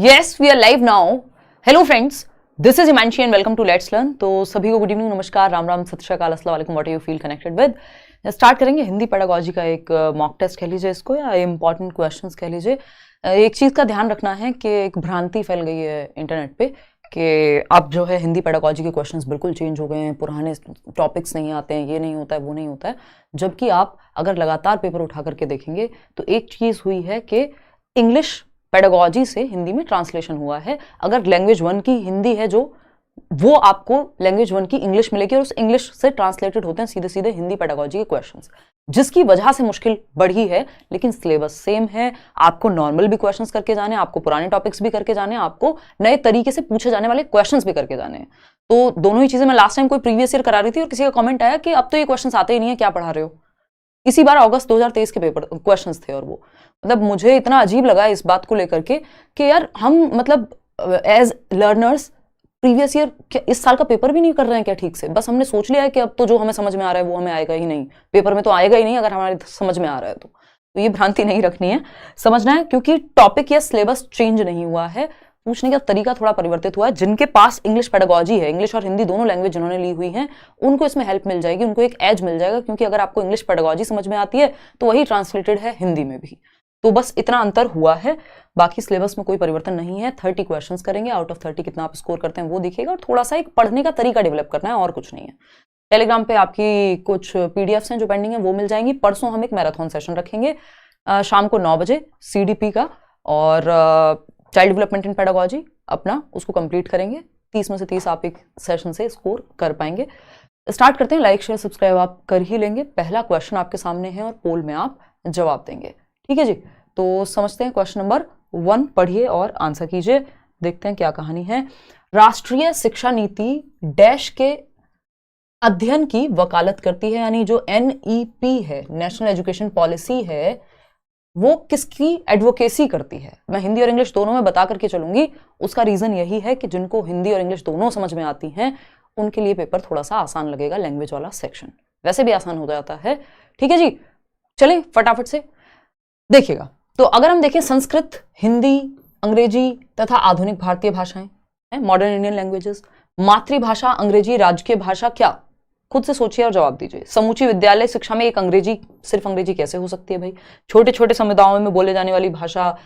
Yes, we are live now. Hello friends, this is Himanshi and welcome to Let's Learn. तो सभी को good evening, नमस्कार, राम राम, सत श्री अकाल, अस्सलाम वालेकुम, what you feel connected with. Start करेंगे हिंदी पेडागोजी का एक मॉक टेस्ट कह लीजिए इसको, या इंपॉर्टेंट क्वेश्चंस कह लीजिए। एक चीज़ का ध्यान रखना है कि एक भ्रांति फैल गई है इंटरनेट पे कि अब जो है हिंदी पेडागोजी के क्वेश्चंस बिल्कुल चेंज हो गए हैं, पुराने टॉपिक्स नहीं आते हैं, ये नहीं होता है, वो नहीं होता है। जबकि आप अगर लगातार पेपर उठा करके देखेंगे तो एक चीज़ हुई है कि इंग्लिश पेडागोजी से हिंदी में ट्रांसलेशन हुआ है। अगर लैंग्वेज 1 की हिंदी है जो, वो आपको लैंग्वेज 1 की इंग्लिश मिलेगी और उस इंग्लिश से ट्रांसलेटेड होते हैं सीधे सीधे हिंदी पेडागोजी के क्वेश्चंस, जिसकी वजह से मुश्किल बढ़ी है। लेकिन सिलेबस सेम है, आपको नॉर्मल भी क्वेश्चंस करके जाने, आपको पुराने टॉपिक्स भी करके जाने, आपको नए तरीके से पूछे जाने वाले क्वेश्चंस भी करके जाने हैं। तो दोनों ही चीजें मैं लास्ट टाइम कोई प्रीवियस ईयर करा रही थी और किसी का कॉमेंट आया कि अब तो ये क्वेश्चन आते ही नहीं है, क्या पढ़ा रहे हो। इसी बार अगस्त 2023 के पेपर क्वेश्चंस थे और वो मतलब मुझे इतना अजीब लगा इस बात को लेकर के कि यार हम मतलब एज लर्नर्स प्रीवियस ईयर इस साल का पेपर भी नहीं कर रहे हैं क्या ठीक से। बस हमने सोच लिया है कि अब तो जो हमें समझ में आ रहा है वो हमें आएगा ही नहीं, पेपर में तो आएगा ही नहीं अगर हमारे समझ में आ रहा है तो ये भ्रांति नहीं रखनी है, समझना है। क्योंकि टॉपिक या सिलेबस चेंज नहीं हुआ है, पूछने का तरीका थोड़ा परिवर्तित हुआ है। जिनके पास इंग्लिश पेडागोजी है, इंग्लिश और हिंदी दोनों लैंग्वेज जिन्होंने ली हुई हैं, उनको इसमें हेल्प मिल जाएगी, उनको एक एज मिल जाएगा। क्योंकि अगर आपको इंग्लिश पेडागोजी समझ में आती है तो वही ट्रांसलेटेड है हिंदी में भी। तो बस इतना अंतर हुआ है, बाकी सिलेबस में कोई परिवर्तन नहीं है। 30 क्वेश्चंस करेंगे, आउट ऑफ 30 कितना आप स्कोर करते हैं वो दिखेगा, और थोड़ा सा एक पढ़ने का तरीका डेवलप करना है और कुछ नहीं है। टेलीग्राम पे आपकी कुछ पीडीएफ्स हैं जो पेंडिंग है वो मिल जाएंगी। परसों हम एक मैराथन सेशन रखेंगे शाम को 9 बजे सीडीपी का, और चाइल्ड डेवलपमेंट इन पेडागोजी अपना उसको कंप्लीट करेंगे। 30 में से 30 आप एक सेशन से स्कोर कर पाएंगे। स्टार्ट करते हैं। लाइक शेयर सब्सक्राइब आप कर ही लेंगे। पहला क्वेश्चन आपके सामने है और पोल में आप जवाब देंगे, ठीक है जी। तो समझते हैं क्वेश्चन नंबर 1, पढ़िए और आंसर कीजिए। देखते हैं क्या कहानी है। राष्ट्रीय शिक्षा नीति डैश के अध्ययन की वकालत करती है, यानी जो NEP है, नेशनल एजुकेशन पॉलिसी है, वो किसकी एडवोकेसी करती है। मैं हिंदी और इंग्लिश दोनों में बता करके चलूंगी। उसका रीजन यही है कि जिनको हिंदी और इंग्लिश दोनों समझ में आती हैं उनके लिए पेपर थोड़ा सा आसान लगेगा, लैंग्वेज वाला सेक्शन वैसे भी आसान हो जाता है, ठीक है जी। चलें फटाफट से देखिएगा। तो अगर हम देखें संस्कृत, हिंदी, अंग्रेजी तथा आधुनिक भारतीय भाषाएं, मॉडर्न इंडियन लैंग्वेजेस, मातृभाषा अंग्रेजी, राजकीय भाषा क्या, खुद से सोचिए और जवाब दीजिए। समूची विद्यालय शिक्षा में एक अंग्रेजी, सिर्फ अंग्रेजी कैसे हो सकती है भाई। छोटे छोटे समुदायों में बोले जाने वाली भाषा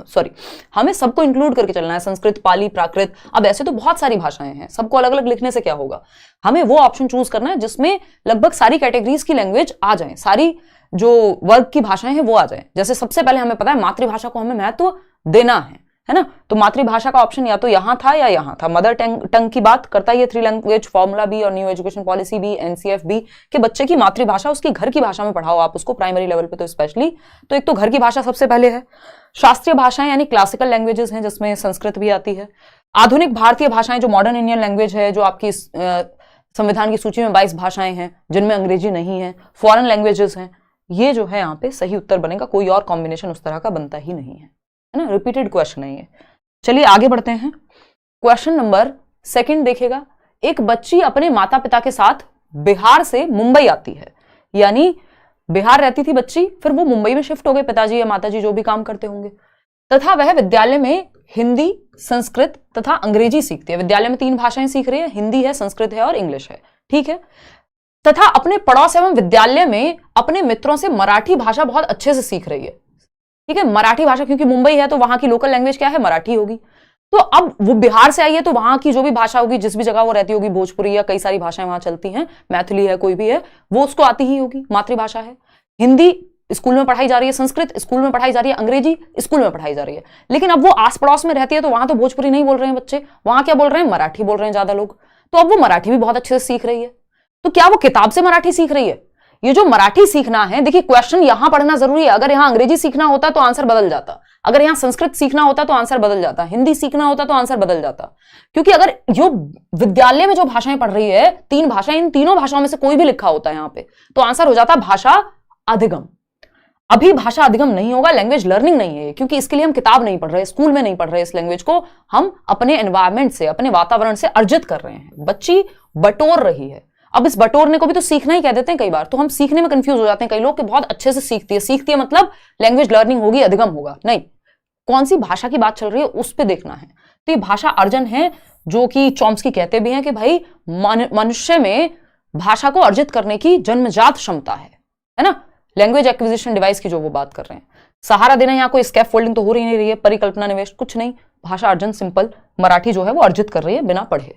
सॉरी, हमें सबको इंक्लूड करके चलना है, संस्कृत, पाली, प्राकृत। अब ऐसे तो बहुत सारी भाषाएं हैं, सबको अलग अलग लिखने से क्या होगा। हमें वो ऑप्शन चूज करना है जिसमें लगभग सारी कैटेगरीज की लैंग्वेज आ जाए, सारी जो वर्ग की भाषाएं हैं वो आ जाए। जैसे सबसे पहले हमें पता है मातृभाषा को हमें महत्व देना है ना। तो मातृभाषा का ऑप्शन या तो यहां था या यहां था। मदर टंग की बात करता है ये 3 लैंग्वेज फॉर्मूला भी और न्यू एजुकेशन पॉलिसी भी, NCF भी, कि बच्चे की मातृभाषा उसकी घर की भाषा में पढ़ाओ आप उसको, प्राइमरी लेवल पे तो स्पेशली। तो एक तो घर की भाषा सबसे पहले है। शास्त्रीय भाषाएं यानी क्लासिकल लैंग्वेजेस हैं जिसमें संस्कृत भी आती है। आधुनिक भारतीय भाषाएं जो मॉडर्न इंडियन लैंग्वेज है, जो आपकी संविधान की सूची में 22 भाषाएं हैं जिनमें अंग्रेजी नहीं है, फॉरेन लैंग्वेजेस हैं। ये जो है यहाँ पे सही उत्तर बनेगा, कोई और कॉम्बिनेशन उस तरह का बनता ही नहीं है ना। रिपीटेड क्वेश्चन है ये। चलिए आगे बढ़ते हैं। क्वेश्चन नंबर 2 देखेगा। एक बच्ची अपने माता पिता के साथ बिहार से मुंबई आती है, यानी बिहार रहती थी बच्ची, फिर वो मुंबई में शिफ्ट हो गए, पिताजी या माताजी जो भी काम करते होंगे, तथा वह विद्यालय में हिंदी, संस्कृत तथा अंग्रेजी सीखती है। विद्यालय में 3 भाषाएं सीख रही है, हिंदी है, संस्कृत है और इंग्लिश है, ठीक है। तथा अपने पड़ोस एवं विद्यालय में अपने मित्रों से मराठी भाषा बहुत अच्छे से सीख रही है, ठीक है। मराठी भाषा, क्योंकि मुंबई है तो वहां की लोकल लैंग्वेज क्या है, मराठी होगी। तो अब वो बिहार से आई है तो वहां की जो भी भाषा होगी, जिस भी जगह वो रहती होगी, भोजपुरी या कई सारी भाषाएं वहां चलती हैं, मैथिली है, कोई भी है, वो उसको आती ही होगी, मातृभाषा है। हिंदी स्कूल में पढ़ाई जा रही है, संस्कृत स्कूल में पढ़ाई जा रही है, अंग्रेजी स्कूल में पढ़ाई जा रही है। लेकिन अब वो आस पड़ोस में रहती है तो वहां तो भोजपुरी नहीं बोल रहे हैं बच्चे, वहां क्या बोल रहे हैं, मराठी बोल रहे हैं ज्यादा लोग। तो अब वो मराठी भी बहुत अच्छे से सीख रही है। तो क्या वो किताब से मराठी सीख रही है? ये जो मराठी सीखना है, देखिए क्वेश्चन यहां पढ़ना जरूरी है। अगर यहां अंग्रेजी सीखना होता तो आंसर बदल जाता, अगर यहां संस्कृत सीखना होता तो आंसर बदल जाता, हिंदी सीखना होता तो आंसर बदल जाता। क्योंकि अगर जो विद्यालय में जो भाषाएं पढ़ रही है, 3 भाषाएं, इन तीनों भाषाओं में से कोई भी लिखा होता है यहां पे, तो आंसर हो जाता भाषा अधिगम। अभी भाषा अधिगम नहीं होगा, लैंग्वेज लर्निंग नहीं है, क्योंकि इसके लिए हम किताब नहीं पढ़ रहे, स्कूल में नहीं पढ़ रहे। इस लैंग्वेज को हम अपने एनवायरमेंट से, अपने वातावरण से अर्जित कर रहे हैं। बच्ची बटोर रही है। अब इस बटोरने को भी तो सीखना ही कह देते हैं कई बार, तो हम सीखने में कंफ्यूज हो जाते हैं कई लोग कि बहुत अच्छे से सीखती है मतलब लैंग्वेज लर्निंग होगी, अधिगम होगा, नहीं। कौन सी भाषा की बात चल रही है उस पर देखना है। तो ये भाषा अर्जन है, जो कि चॉम्स्की कहते भी हैं कि भाई मनुष्य में भाषा को अर्जित करने की जन्मजात क्षमता है ना, लैंग्वेज एक्विजिशन डिवाइस की जो वो बात कर रहे हैं। सहारा देना, यहाँ कोई स्कैफ फोल्डिंग तो हो रही नहीं रही है, परिकल्पना निवेश कुछ नहीं, भाषा अर्जन सिंपल मराठी जो है वो अर्जित कर रही है बिना पढ़े।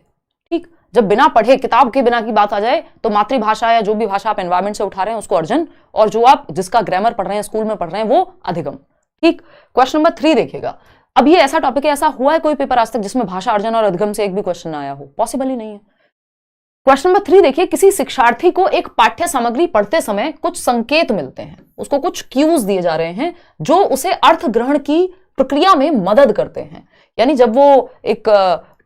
ठीक, जब बिना पढ़े किताब के बिना की बात आ जाए तो मातृभाषा या जो भी भाषा आप एनवायरमेंट से उठा रहे हैं उसको अर्जन, और जो आप जिसका ग्रामर पढ़ रहे हैं स्कूल में पढ़ रहे हैं वो अधिगम। ठीक, क्वेश्चन नंबर 3 देखिएगा। अब ये ऐसा टॉपिक है, ऐसा हुआ है कोई पेपर आज तक जिसमें भाषा अर्जन और अधिगम से एक भी क्वेश्चन आया हो? पॉसिबल ही नहीं है। क्वेश्चन नंबर 3 देखिए, किसी शिक्षार्थी को एक पाठ्य सामग्री पढ़ते समय कुछ संकेत मिलते हैं, उसको कुछ क्यूज दिए जा रहे हैं जो उसे अर्थ ग्रहण की प्रक्रिया में मदद करते हैं। यानी जब वो एक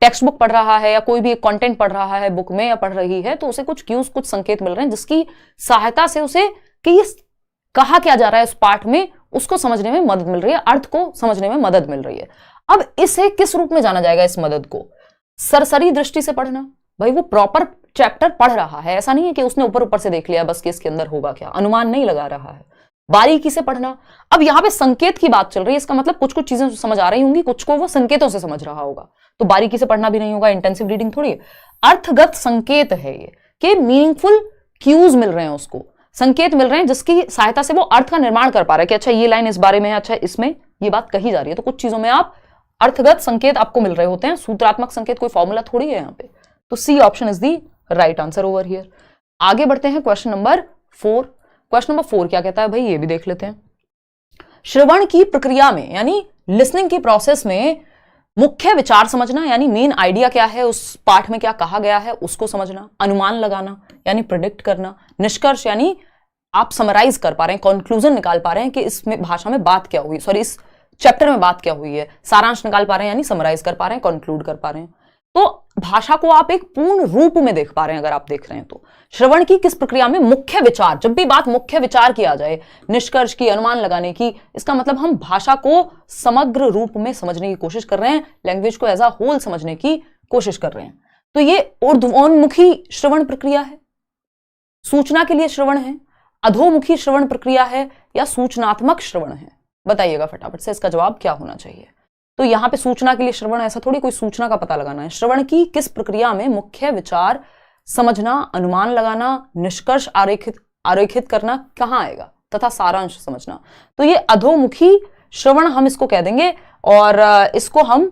टेक्स्ट बुक पढ़ रहा है या कोई भी एक कंटेंट पढ़ रहा है बुक में या पढ़ रही है, तो उसे कुछ क्यूज, कुछ संकेत मिल रहे हैं जिसकी सहायता से उसे कि ये कहा क्या जा रहा है उस पाठ में, उसको समझने में मदद मिल रही है, अर्थ को समझने में मदद मिल रही है। अब इसे किस रूप में जाना जाएगा? इस मदद को सरसरी दृष्टि से पढ़ना, भाई वो प्रॉपर चैप्टर पढ़ रहा है, ऐसा नहीं है कि उसने ऊपर ऊपर से देख लिया बस कि इसके अंदर होगा क्या, अनुमान नहीं लगा रहा है, बारीकी से पढ़ना। अब यहां पे संकेत की बात चल रही है, इसका मतलब कुछ कुछ चीजें समझ आ रही होंगी, कुछ को वो संकेतों से समझ रहा होगा, तो बारीकी से पढ़ना भी नहीं होगा, इंटेंसिव रीडिंग थोड़ी है। अर्थगत संकेत है ये कि मीनिंगफुल क्यूज मिल रहे हैं, उसको संकेत मिल रहे हैं जिसकी सहायता से वो अर्थ का निर्माण कर पा रहा है कि अच्छा ये लाइन इस बारे में है, अच्छा इसमें ये बात कही जा रही है। तो कुछ चीजों में आप अर्थगत संकेत आपको मिल रहे होते हैं, सूत्रात्मक संकेत कोई फॉर्मूला थोड़ी है यहाँ पे। तो C option is the right answer over here. आगे बढ़ते हैं क्वेश्चन नंबर 4। क्वेश्चन नंबर 4 क्या कहता है भाई, ये भी देख लेते हैं। श्रवण की प्रक्रिया में यानी लिसनिंग की प्रोसेस में मुख्य विचार समझना, यानी मेन आइडिया क्या है, उस पाठ में क्या कहा गया है उसको समझना, अनुमान लगाना यानी प्रिडिक्ट करना, निष्कर्ष यानी आप समराइज कर पा रहे हैं, कंक्लूजन निकाल पा रहे हैं कि इसमें भाषा में बात क्या हुई, सॉरी इस चैप्टर में बात क्या हुई है, सारांश निकाल पा रहे हैं यानी समराइज कर पा रहे हैं, कंक्लूड कर पा रहे हैं। तो भाषा को आप एक पूर्ण रूप में देख पा रहे हैं अगर आप देख रहे हैं तो। श्रवण की किस प्रक्रिया में मुख्य विचार, जब भी बात मुख्य विचार की आ जाए, निष्कर्ष की, अनुमान लगाने की, इसका मतलब हम भाषा को समग्र रूप में समझने की कोशिश कर रहे हैं, लैंग्वेज को एज अ होल समझने की कोशिश कर रहे हैं। तो ये ऊर्ध्वोन्मुखी श्रवण प्रक्रिया है, सूचना के लिए श्रवण है, अधोमुखी श्रवण प्रक्रिया है, या सूचनात्मक श्रवण है? बताइएगा फटाफट से, इसका जवाब क्या होना चाहिए। तो यहां पे सूचना के लिए श्रवण, ऐसा थोड़ी कोई सूचना का पता लगाना है। श्रवण की किस प्रक्रिया में मुख्य विचार समझना, अनुमान लगाना, निष्कर्ष आरेखित करना कहां आएगा, तथा सारांश समझना। तो ये अधोमुखी श्रवण हम इसको कह देंगे, और इसको हम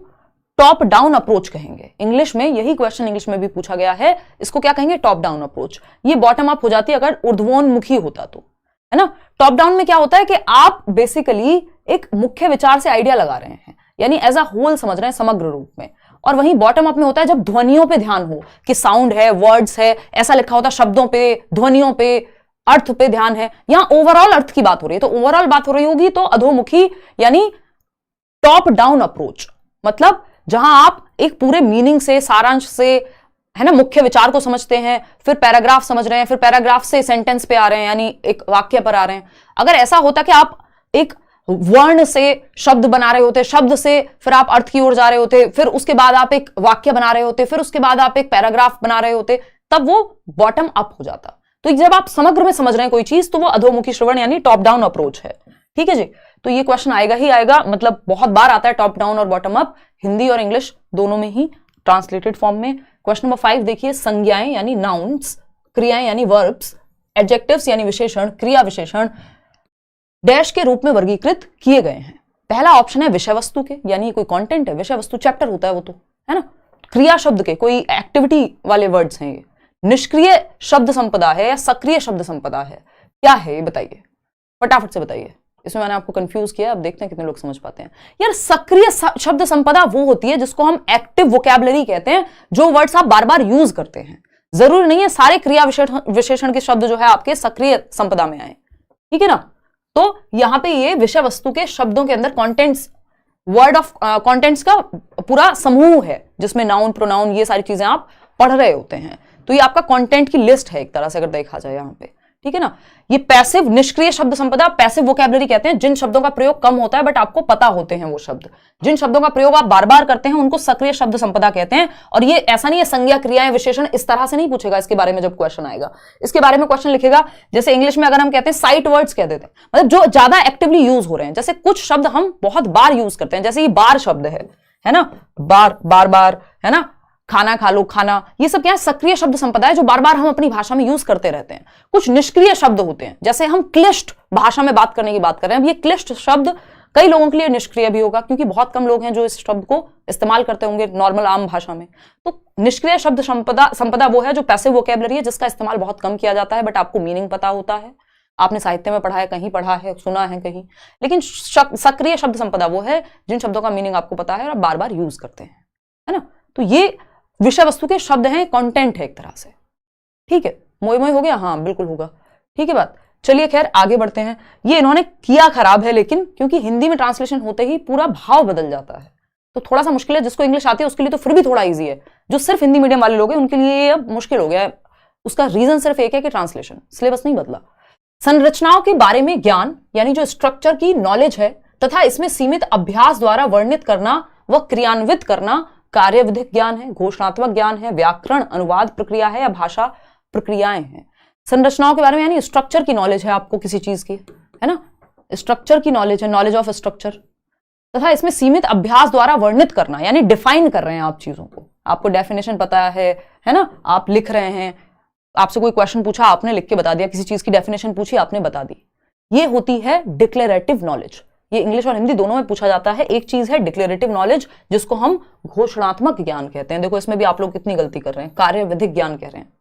टॉप डाउन अप्रोच कहेंगे। इंग्लिश में यही क्वेश्चन इंग्लिश में भी पूछा गया है, इसको क्या कहेंगे? Top down approach. ये बॉटम अप हो जाती है अगर ऊर्ध्वोन्मुखी होता तो, है ना। टॉप डाउन में क्या होता है कि आप बेसिकली एक मुख्य विचार से आइडिया लगा रहे हैं, यानी एज अ होल समझ रहे हैं समग्र रूप में। और वहीं बॉटम अप में होता है जब ध्वनियों पे ध्यान हो कि साउंड है, वर्ड्स है, ऐसा लिखा होता है, शब्दों पे, ध्वनियों पे, अर्थ पे ध्यान है। यहां ओवरऑल अर्थ की बात हो रही है, तो ओवरऑल बात हो रही होगी तो अधोमुखी यानी टॉप डाउन अप्रोच, मतलब जहां आप एक पूरे मीनिंग से, सारांश से, है ना, मुख्य विचार को समझते हैं, फिर पैराग्राफ समझ रहे हैं, फिर पैराग्राफ से सेंटेंस पे आ रहे हैं यानी एक वाक्य पर आ रहे हैं। अगर ऐसा होता कि आप एक वर्ण से शब्द बना रहे होते, शब्द से फिर आप अर्थ की ओर जा रहे होते, फिर उसके बाद आप एक वाक्य बना रहे होते, फिर उसके बाद आप एक पैराग्राफ बना रहे होते, तब वो बॉटम अप हो जाता। तो जब आप समग्र में समझ रहे हैं कोई चीज तो वो अधोमुखी श्रवण यानी टॉप डाउन अप्रोच है। ठीक है जी, तो ये क्वेश्चन आएगा ही आएगा, मतलब बहुत बार आता है टॉप डाउन और बॉटम अप, हिंदी और इंग्लिश दोनों में ही ट्रांसलेटेड फॉर्म में। क्वेश्चन नंबर 5 देखिए, संज्ञाएं यानी नाउन्स, क्रियाएं यानी वर्ब्स, एडजेक्टिव्स यानी विशेषण, क्रिया विशेषण डैश के रूप में वर्गीकृत किए गए हैं। पहला ऑप्शन है विषय वस्तु के, यानी कोई कंटेंट है, विषय वस्तु चैप्टर होता है वो तो, है ना। क्रिया शब्द के, कोई एक्टिविटी वाले वर्ड्स हैं ये। निष्क्रिय शब्द संपदा है या सक्रिय शब्द संपदा है, क्या है ये बताइए, फटाफट से बताइए। इसमें मैंने आपको कंफ्यूज किया, अब देखते हैं कितने लोग समझ पाते हैं। यार सक्रिय शब्द संपदा वो होती है जिसको हम एक्टिव वोकैबुलरी कहते हैं, जो वर्ड्स आप बार बार यूज करते हैं। जरूरी नहीं है सारे क्रिया विशेषण के शब्द जो है आपके सक्रिय संपदा में आए, ठीक है ना। तो यहां पे ये विषय वस्तु के शब्दों के अंदर कॉन्टेंट्स, वर्ड ऑफ कॉन्टेंट्स का पूरा समूह है जिसमें नाउन, प्रोनाउन, ये सारी चीजें आप पढ़ रहे होते हैं। तो ये आपका कंटेंट की लिस्ट है एक तरह से अगर देखा जाए यहाँ पे, ठीक है ना। ये पैसिव निष्क्रिय शब्द संपदा, पैसिव वोकैबुलरी कहते हैं जिन शब्दों का प्रयोग कम होता है बट आपको पता होते हैं वो शब्द। जिन शब्दों का प्रयोग आप बार बार करते हैं उनको सक्रिय शब्द संपदा कहते हैं। और ये ऐसा नहीं है संज्ञा क्रियाएं विशेषण इस तरह से नहीं पूछेगा इसके बारे में, जब क्वेश्चन आएगा इसके बारे में क्वेश्चन लिखेगा जैसे इंग्लिश में अगर हम कहते हैं साइट वर्ड्स कह देते हैं, मतलब जो ज्यादा एक्टिवली यूज हो रहे हैं। जैसे कुछ शब्द हम बहुत बार यूज करते हैं, जैसे ये बार शब्द है ना, बार बार बार, है ना, खाना खा लो, खाना, ये सब क्या है, सक्रिय शब्द संपदा है जो बार बार हम अपनी भाषा में यूज करते रहते हैं। कुछ निष्क्रिय शब्द होते हैं, जैसे हम क्लिष्ट भाषा में बात करने की बात कर रहे हैं। अब ये क्लिष्ट शब्द कई लोगों के लिए निष्क्रिय भी होगा क्योंकि बहुत कम लोग हैं जो इस शब्द को इस्तेमाल करते होंगे नॉर्मल आम भाषा में। तो निष्क्रिय शब्द संपदा वो है जो पैसिव वोकैबुलरी है, जिसका इस्तेमाल बहुत कम किया जाता है बट आपको मीनिंग पता होता है, आपने साहित्य में पढ़ा है, कहीं पढ़ा है, सुना है कहीं। लेकिन सक्रिय शब्द संपदा वो है जिन शब्दों का मीनिंग आपको पता है और आप बार बार यूज करते हैं, है ना। तो ये विषय वस्तु के शब्द हैं, कंटेंट है एक तरह से, ठीक है। मोई मोई हो गया, हाँ बिल्कुल होगा, ठीक है बात। चलिए खैर आगे बढ़ते हैं। ये इन्होंने किया खराब है, लेकिन क्योंकि हिंदी में ट्रांसलेशन होते ही पूरा भाव बदल जाता है तो थोड़ा सा मुश्किल है। जिसको इंग्लिश आती है उसके लिए तो फिर भी थोड़ा इजी है, जो सिर्फ हिंदी मीडियम वाले लोग हैं उनके लिए अब मुश्किल हो गया है। उसका रीजन सिर्फ एक है कि ट्रांसलेशन, सिलेबस नहीं बदला। संरचनाओं के बारे में ज्ञान यानी जो स्ट्रक्चर की नॉलेज है तथा इसमें सीमित अभ्यास द्वारा वर्णित करना व क्रियान्वित करना कार्य विधिक ज्ञान है, घोषणात्मक ज्ञान है, व्याकरण अनुवाद प्रक्रिया है या भाषा प्रक्रियाएं हैं। संरचनाओं के बारे में यानी स्ट्रक्चर की नॉलेज है आपको किसी चीज की, है ना, स्ट्रक्चर की नॉलेज है, नॉलेज ऑफ स्ट्रक्चर, तथा इसमें सीमित अभ्यास द्वारा वर्णित करना यानी डिफाइन कर रहे हैं आप चीजों को, आपको डेफिनेशन पता है ना, आप लिख रहे हैं, आपसे कोई क्वेश्चन पूछा आपने लिख के बता दिया, किसी चीज की डेफिनेशन पूछी आपने बता दी। ये होती है डिक्लेरेटिव नॉलेज। ये इंग्लिश और हिंदी दोनों में पूछा जाता है। एक चीज है डिक्लेरेटिव नॉलेज जिसको हम घोषणात्मक ज्ञान कहते हैं। देखो इसमें भी आप लोग कितनी गलती कर रहे हैं, कार्य विधिक ज्ञान कह रहे हैं,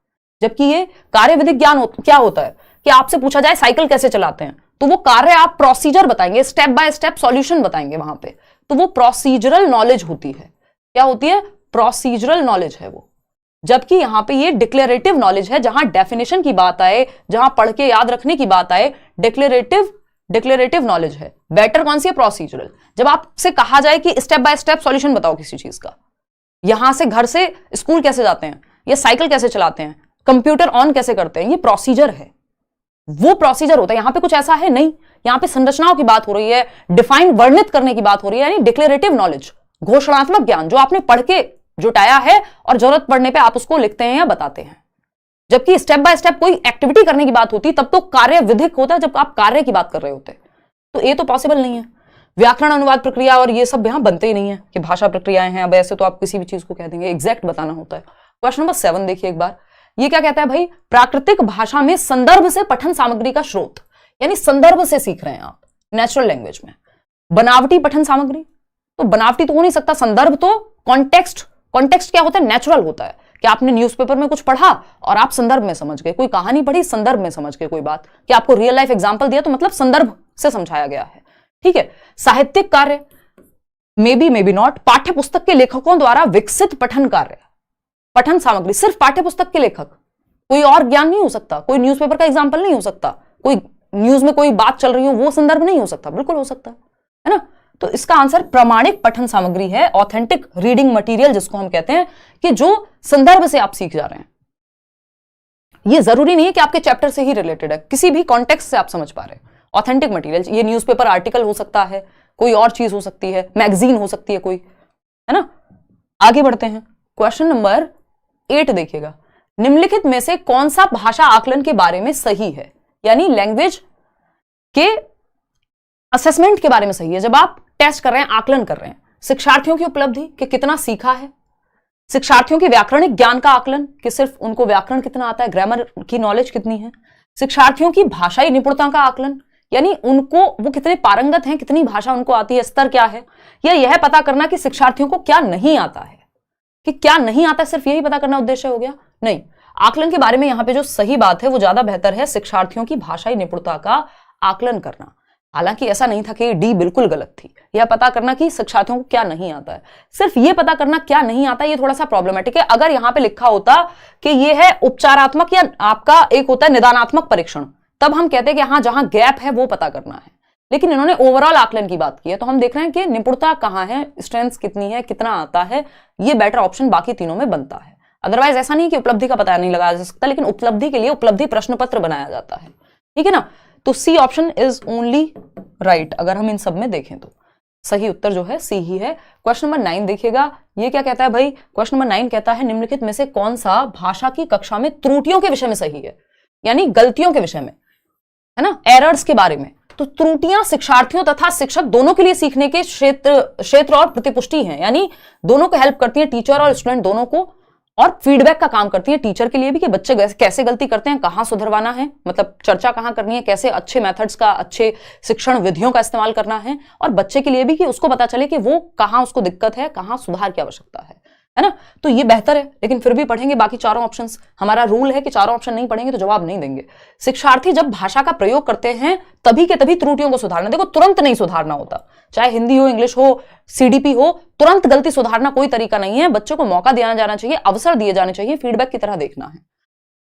जबकि ये कार्य विधिक ज्ञान क्या होता है कि आपसे पूछा जाए साइकिल कैसे चलाते हैं तो वो कार्य आप प्रोसीजर बताएंगे, स्टेप बाय स्टेप सॉल्यूशन बताएंगे वहां पे, तो वो प्रोसीजरल नॉलेज होती है। क्या होती है? प्रोसीजरल नॉलेज है वो। जबकि यहां पे ये डिक्लेरेटिव नॉलेज है, जहां डेफिनेशन की बात आए, जहां पढ़ के याद रखने की बात आए, डिक्लेरेटिव नॉलेज है। बेटर कौन सी है? प्रोसीजरल। जब आपसे कहा जाए कि स्टेप बाय स्टेप सॉल्यूशन बताओ किसी चीज का, यहां से घर से स्कूल कैसे जाते हैं, या साइकिल कैसे चलाते हैं, कंप्यूटर ऑन कैसे करते हैं, ये प्रोसीजर है, वो प्रोसीजर होता है। यहां पे कुछ ऐसा है नहीं, यहां पे संरचनाओं की बात हो रही है, डिफाइन वर्णित करने की बात हो रही है, यानी डिक्लेरेटिव नॉलेज, घोषणात्मक ज्ञान जो आपने पढ़ के जुटाया है और जरूरत पड़ने पे आप उसको लिखते हैं या बताते हैं। जबकि स्टेप बाय स्टेप कोई एक्टिविटी करने की बात होती तब तो कार्य विधिक होता है, जब आप कार्य की बात कर रहे होते, तो ये तो पॉसिबल नहीं है। व्याकरण अनुवाद प्रक्रिया और ये सब यहां बनते ही नहीं है कि भाषा प्रक्रियाएं हैं। अब ऐसे तो आप किसी भी चीज को कह देंगे, एग्जैक्ट बताना होता है। क्वेश्चन नंबर 7 देखिए एक बार, ये क्या कहता है भाई? प्राकृतिक भाषा में संदर्भ से पठन सामग्री का स्रोत, यानी संदर्भ से सीख रहे हैं आप नेचुरल लैंग्वेज में। बनावटी पठन सामग्री, तो बनावटी तो हो नहीं सकता, संदर्भ तो कॉन्टेक्स्ट क्या होता है? नेचुरल होता है कि आपने न्यूज़पेपर में कुछ पढ़ा और आप संदर्भ में समझ गए, कोई कहानी पढ़ी संदर्भ में समझ गए, कोई बात कि आपको रियल लाइफ एग्जांपल दिया तो मतलब संदर्भ से समझाया गया है, ठीक है। साहित्यिक कार्य, मे बी नॉट, पाठ्य पुस्तक के लेखकों द्वारा विकसित पठन कार्य, पठन सामग्री, सिर्फ पाठ्य पुस्तक के लेखक, कोई और ज्ञान नहीं हो सकता, कोई न्यूज़पेपर का एग्जाम्पल नहीं हो सकता, कोई न्यूज में कोई बात चल रही हो वो संदर्भ नहीं हो सकता, बिल्कुल हो सकता है ना। तो इसका आंसर प्रमाणिक पठन सामग्री है, ऑथेंटिक रीडिंग मटेरियल जिसको हम कहते हैं, कि जो संदर्भ से आप सीख जा रहे हैं। ये जरूरी नहीं है कि आपके चैप्टर से ही रिलेटेड है, किसी भी कॉन्टेक्स्ट से आप समझ पा रहे हैं। ऑथेंटिक मटेरियल, ये न्यूज़पेपर आर्टिकल हो सकता है, कोई और चीज हो सकती है, मैगजीन हो सकती है कोई, है ना। आगे बढ़ते हैं, क्वेश्चन नंबर 8 देखिएगा, निम्नलिखित में से कौन सा भाषा आकलन के बारे में सही है, यानी लैंग्वेज के असेसमेंट के बारे में सही है। जब आप टेस्ट कर रहे हैं, आकलन कर रहे हैं, शिक्षार्थियों की उपलब्धि कि कितना सीखा है, शिक्षार्थियों के व्याकरणिक ज्ञान का आकलन कि सिर्फ उनको व्याकरण कितना आता है, ग्रामर की नॉलेज कितनी है, शिक्षार्थियों की भाषाई निपुणता का आकलन यानी उनको वो कितने पारंगत हैं, कितनी भाषा उनको आती है, स्तर क्या है, या यह पता करना कि शिक्षार्थियों को क्या नहीं आता है, कि क्या नहीं आता है, सिर्फ यही पता करना उद्देश्य हो गया? नहीं, आकलन के बारे में यहां पे जो सही बात है वो ज्यादा बेहतर है, शिक्षार्थियों की भाषाई निपुणता का आकलन करना। हालांकि ऐसा नहीं था कि डी बिल्कुल गलत थी, यह पता करना कि शिक्षार्थियों को क्या नहीं आता है, सिर्फ ये पता करना क्या नहीं आता है, ये थोड़ा सा प्रॉब्लमेटिक है। अगर यहां पे लिखा होता कि ये है उपचारात्मक या आपका एक होता है निदानात्मक परीक्षण, तब हम कहते हैं कि हाँ जहां गैप है वो पता करना है, लेकिन इन्होंने ओवरऑल आकलन की बात की है, तो हम देख रहे हैं कि निपुणता कहां है, स्ट्रेंथ कितनी है, कितना आता है, ये बेटर ऑप्शन बाकी तीनों में बनता है। अदरवाइज ऐसा नहीं कि उपलब्धि का पता नहीं लगाया जा सकता, लेकिन उपलब्धि के लिए उपलब्धि प्रश्न पत्र बनाया जाता है, ठीक है ना। तो C option is only right अगर हम इन सब में देखें तो। सही उत्तर जो है सी ही है। क्वेश्चन नंबर 9 देखिएगा, ये क्या कहता है भाई, क्वेश्चन नंबर 9 कहता है निम्नलिखित में से कौन सा भाषा की कक्षा में त्रुटियों के विषय में सही है, यानी गलतियों के विषय में, है ना, एरर्स के बारे में। तो त्रुटियां शिक्षार्थियों तथा शिक्षक दोनों के लिए सीखने के क्षेत्र और प्रतिपुष्टि हैं, यानी दोनों को हेल्प करती है, टीचर और स्टूडेंट दोनों को, और फीडबैक का काम करती है टीचर के लिए भी कि बच्चे कैसे गलती करते हैं, कहां सुधरवाना है, मतलब चर्चा कहां करनी है, कैसे अच्छे मेथड्स का, अच्छे शिक्षण विधियों का इस्तेमाल करना है, और बच्चे के लिए भी कि उसको पता चले कि वो कहां उसको दिक्कत है, कहां सुधार की आवश्यकता है ना। तो ये बेहतर है, लेकिन फिर भी पढ़ेंगे बाकी चारों ऑप्शंस। हमारा रूल है कि चारों ऑप्शन नहीं पढ़ेंगे तो जवाब नहीं देंगे। शिक्षार्थी जब भाषा का प्रयोग करते हैं तभी के तभी त्रुटियों को सुधारना, देखो तुरंत नहीं सुधारना होता, चाहे हिंदी हो, इंग्लिश हो, सीडीपी हो, तुरंत गलती सुधारना कोई तरीका नहीं है। बच्चों को मौका दिया जाना चाहिए, अवसर दिए जाने चाहिए, फीडबैक की तरह देखना है।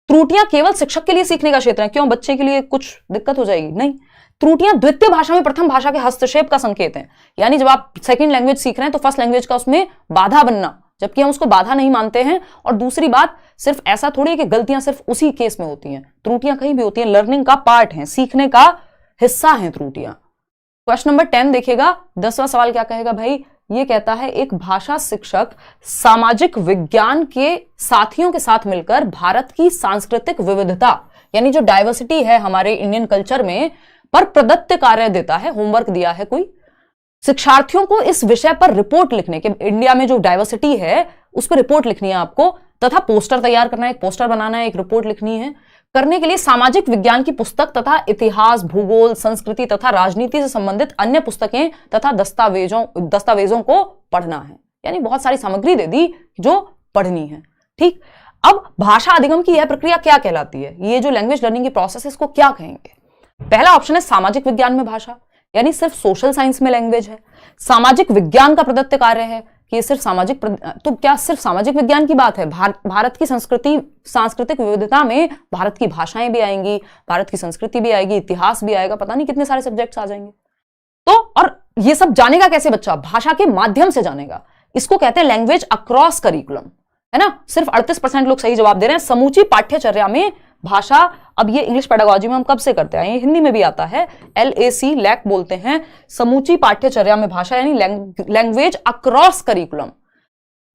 त्रुटियां केवल शिक्षक के लिए सीखने का क्षेत्र है, क्यों बच्चे के लिए कुछ दिक्कत हो जाएगी, नहीं। त्रुटियां द्वितीय भाषा में प्रथम भाषा के हस्तक्षेप का संकेत है, यानी जब आप सेकंड लैंग्वेज सीख रहे हैं तो फर्स्ट लैंग्वेज का उसमें बाधा बनना, जबकि हम उसको बाधा नहीं मानते हैं। और दूसरी बात, सिर्फ ऐसा थोड़ी है कि गलतियां सिर्फ उसी केस में होती हैं, त्रुटियां कहीं भी होती हैं, लर्निंग का पार्ट है, सीखने का हिस्सा है त्रुटियां। क्वेश्चन नंबर 10 देखिएगा, 10वां सवाल क्या कहेगा भाई, ये कहता है एक भाषा शिक्षक सामाजिक विज्ञान के साथियों के साथ मिलकर भारत की सांस्कृतिक विविधता, यानी जो डाइवर्सिटी है हमारे इंडियन कल्चर में, पर प्रदत्त कार्य देता है, होमवर्क दिया है कोई। शिक्षार्थियों को इस विषय पर रिपोर्ट लिखने के, इंडिया में जो डाइवर्सिटी है उस पर रिपोर्ट लिखनी है आपको, तथा पोस्टर तैयार करना है, एक पोस्टर बनाना है, एक रिपोर्ट लिखनी है। करने के लिए सामाजिक विज्ञान की पुस्तक तथा इतिहास, भूगोल, संस्कृति तथा राजनीति से संबंधित अन्य पुस्तकें तथा दस्तावेजों को पढ़ना है, यानी बहुत सारी सामग्री दे दी जो पढ़नी है, ठीक। अब भाषा अधिगम की यह प्रक्रिया क्या कहलाती है, ये जो लैंग्वेज लर्निंग की प्रोसेस है इसको क्या कहेंगे। पहला ऑप्शन है सामाजिक विज्ञान में भाषा, यानी सिर्फ सोशल साइंस में लैंग्वेज है। सामाजिक विज्ञान का प्रदत्त कार्य है कि ये सिर्फ सामाजिक, तो क्या सिर्फ सामाजिक विज्ञान की बात है, भारत की सांस्कृतिक विविधता में भारत की भाषाएं भी आएंगी, भारत की संस्कृति भी आएगी, इतिहास भी आएगा, पता नहीं कितने सारे सब्जेक्ट्स आ जाएंगे। तो और ये सब जानेगा कैसे बच्चा, भाषा के माध्यम से जानेगा, इसको कहते हैं लैंग्वेज अक्रॉस करिकुलम, है ना। सिर्फ 38% लोग सही जवाब दे रहे हैं। समूची पाठ्यचर्या में भाषा, अब ये इंग्लिश पेडागोजी में हम कब से करते हैं, ये हिंदी में भी आता है, LAC लैक बोलते हैं, समूची पाठ्यचर्या में भाषा, यानी लैंग्वेज अक्रॉस करिकुलम।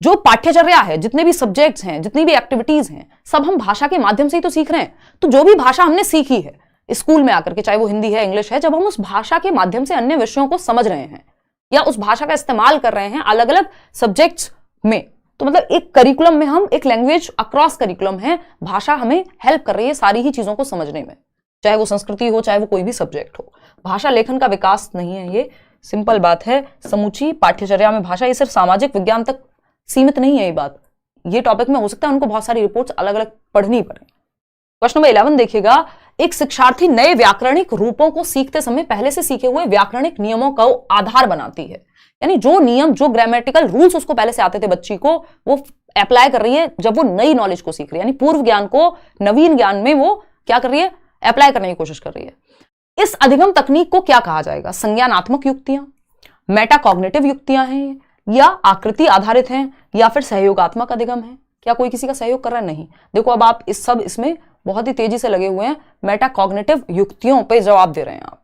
जो पाठ्यचर्या है, जितने भी सब्जेक्ट्स हैं, जितनी भी एक्टिविटीज हैं, सब हम भाषा के माध्यम से ही तो सीख रहे हैं। तो जो भी भाषा हमने सीखी है स्कूल में आकर के, चाहे वो हिंदी है, इंग्लिश है, जब हम उस भाषा के माध्यम से अन्य विषयों को समझ रहे हैं या उस भाषा का इस्तेमाल कर रहे हैं अलग अलग सब्जेक्ट्स में, तो मतलब एक करिकुलम में हम, एक लैंग्वेज अक्रॉस करिकुलम है, भाषा हमें हेल्प कर रही है सारी ही चीजों को समझने में, चाहे वो संस्कृति हो, चाहे वो कोई भी सब्जेक्ट हो। भाषा लेखन का विकास नहीं है, ये सिंपल बात है। समूची पाठ्यचर्या में भाषा, ये सिर्फ सामाजिक विज्ञान तक सीमित नहीं है ये बात, ये टॉपिक में हो सकता है उनको बहुत सारी रिपोर्ट्स अलग अलग पढ़नी पड़े। क्वेश्चन नंबर 11 देखिएगा, एक शिक्षार्थी नए व्याकरणिक रूपों को सीखते समय पहले से सीखे हुए व्याकरणिक नियमों का आधार बनाती है, यानी जो नियम, जो ग्रामेटिकल रूल्स उसको पहले से आते थे बच्ची को, वो अप्लाई कर रही है जब वो नई नॉलेज को सीख रही है, यानी पूर्व ज्ञान को नवीन ज्ञान में वो क्या कर रही है, अप्लाई करने की कोशिश कर रही है। इस अधिगम तकनीक को क्या कहा जाएगा, संज्ञानात्मक युक्तियां, मेटाकॉग्निटिव युक्तियां हैं, या आकृति आधारित हैं, या फिर सहयोगात्मक अधिगम है। क्या कोई किसी का सहयोग कर रहा है, नहीं। देखो अब आप इसमें बहुत ही तेजी से लगे हुए हैं, मेटाकॉग्निटिव युक्तियों पे जवाब दे रहे हैं आप।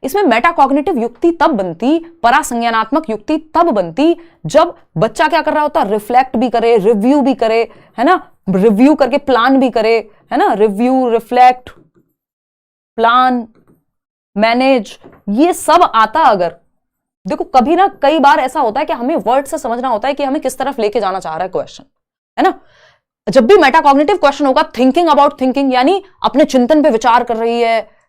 इसमें मेटाकॉग्निटिव युक्ति तब बनती, परासंज्ञानात्मक युक्ति तब बनती जब बच्चा क्या कर रहा होता, रिफ्लेक्ट भी करे, रिव्यू भी करे, है ना, रिव्यू करके प्लान भी करे, है ना, रिव्यू, रिफ्लेक्ट, प्लान, मैनेज, ये सब आता। अगर देखो कभी ना कई बार ऐसा होता है कि हमें वर्ड से समझना होता है कि हमें किस तरफ लेके जाना चाह रहा है क्वेश्चन, है ना। जब भी मेटाकॉग्निटिव क्वेश्चन होगा, थिंकिंग अबाउट थिंकिंग, यानी अपने चिंतन पे विचार कर रही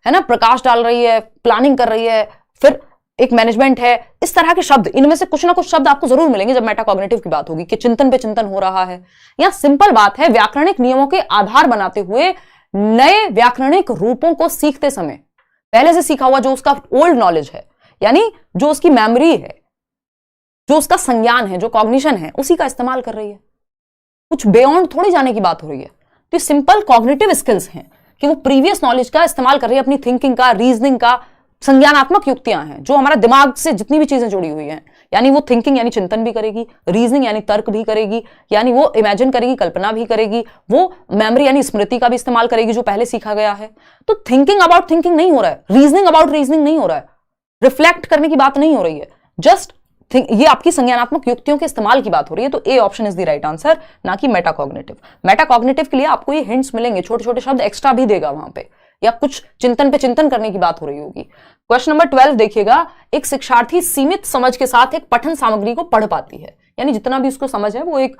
है ना, प्रकाश डाल रही है, प्लानिंग कर रही है, फिर एक मैनेजमेंट है, इस तरह के शब्द, इनमें से कुछ ना कुछ शब्द आपको जरूर मिलेंगे जब मेटाकॉग्निटिव की बात होगी कि चिंतन पे चिंतन हो रहा है। या सिंपल बात है, व्याकरणिक नियमों के आधार बनाते हुए नए व्याकरणिक रूपों को सीखते समय पहले से सीखा हुआ जो उसका ओल्ड नॉलेज है, यानी जो उसकी मेमोरी है, जो उसका संज्ञान है, जो कॉग्निशन है, उसी का इस्तेमाल कर रही है। कुछ बियॉन्ड थोड़ी जाने की बात हो रही है। तो सिंपल कॉग्निटिव स्किल्स हैं कि वो प्रीवियस नॉलेज का इस्तेमाल कर रही है, अपनी थिंकिंग का, रीजनिंग का, संज्ञानात्मक युक्तियां हैं जो हमारा दिमाग से जितनी भी चीजें जुड़ी हुई हैं, यानी वो थिंकिंग यानी चिंतन भी करेगी, रीजनिंग यानी तर्क भी करेगी, यानी वो इमेजिन करेगी, कल्पना भी करेगी, वो मेमोरी यानी स्मृति का भी इस्तेमाल करेगी जो पहले सीखा गया है। तो थिंकिंग अबाउट थिंकिंग नहीं हो रहा है, रीजनिंग अबाउट रीजनिंग नहीं हो रहा है, रिफ्लेक्ट करने की बात नहीं हो रही है, जस्ट ये आपकी संज्ञानात्मक युक्तियों के इस्तेमाल की बात हो रही है। तो A option is the right answer, ना कि मेटाकॉग्निटिव। मेटाकॉग्निटिव के लिए आपको ये हिंट्स मिलेंगे, छोटे छोटे शब्द एक्स्ट्रा भी देगा वहां पे, या कुछ चिंतन पे चिंतन करने की बात हो रही होगी। क्वेश्चन नंबर 12 देखिएगा, एक शिक्षार्थी सीमित समझ के साथ एक पठन सामग्री को पढ़ पाती है, यानी जितना भी उसको समझ है, वो एक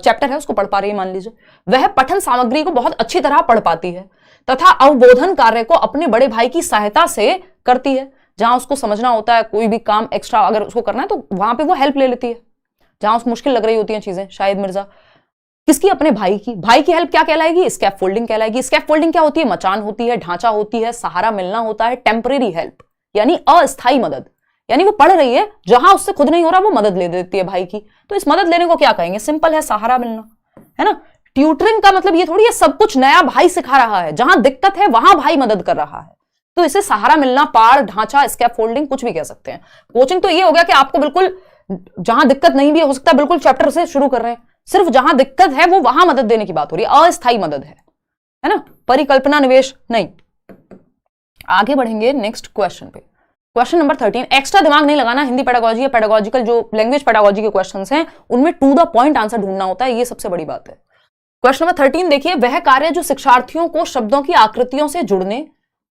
चैप्टर है उसको पढ़ पा रही है मान लीजिए, वह पठन सामग्री को बहुत अच्छी तरह पढ़ पाती है तथा अवबोधन कार्य को अपने बड़े भाई की सहायता से करती है। जहां उसको समझना होता है, कोई भी काम एक्स्ट्रा अगर उसको करना है तो वहां पे वो हेल्प ले लेती है, जहां उसको मुश्किल लग रही होती हैं चीजें। शाहिद मिर्जा किसकी? अपने भाई की। भाई की हेल्प क्या कहलाएगी? स्कैप फोल्डिंग कहलाएगी। स्कैप फोल्डिंग क्या होती है? मचान होती है, ढांचा होती है, सहारा मिलना होता है, टेम्परेरी हेल्प यानी अस्थायी मदद, यानी वो पढ़ रही है, जहां उससे खुद नहीं हो रहा वो मदद ले देती है भाई की। तो इस मदद लेने को क्या कहेंगे? सिंपल है, सहारा मिलना, है ना। ट्यूटरिंग का मतलब ये थोड़ी है सब कुछ नया भाई सिखा रहा है, जहां दिक्कत है वहां भाई मदद कर रहा है, तो इसे सहारा मिलना, पाड़, ढांचा, स्कैप फोल्डिंग कुछ भी कह सकते हैं। कोचिंग तो ये हो गया कि आपको बिल्कुल जहां दिक्कत नहीं भी हो सकता बिल्कुल चैप्टर से शुरू कर रहे हैं, सिर्फ जहां दिक्कत है वो वहां मदद देने की बात हो रही है, अस्थायी मदद है ना, परिकल्पना निवेश नहीं। आगे बढ़ेंगे नेक्स्ट क्वेश्चन पे। क्वेश्चन नंबर 13, एक्स्ट्रा दिमाग नहीं लगाना, हिंदी पेडागोजी या पेडागोजिकल जो लैंग्वेज पेडागोजी के क्वेश्चंस हैं उनमें टू द पॉइंट आंसर ढूंढना होता है, ये सबसे बड़ी बात है। क्वेश्चन नंबर 13 देखिए, वह कार्य जो शिक्षार्थियों को शब्दों की आकृतियों से जुड़ने,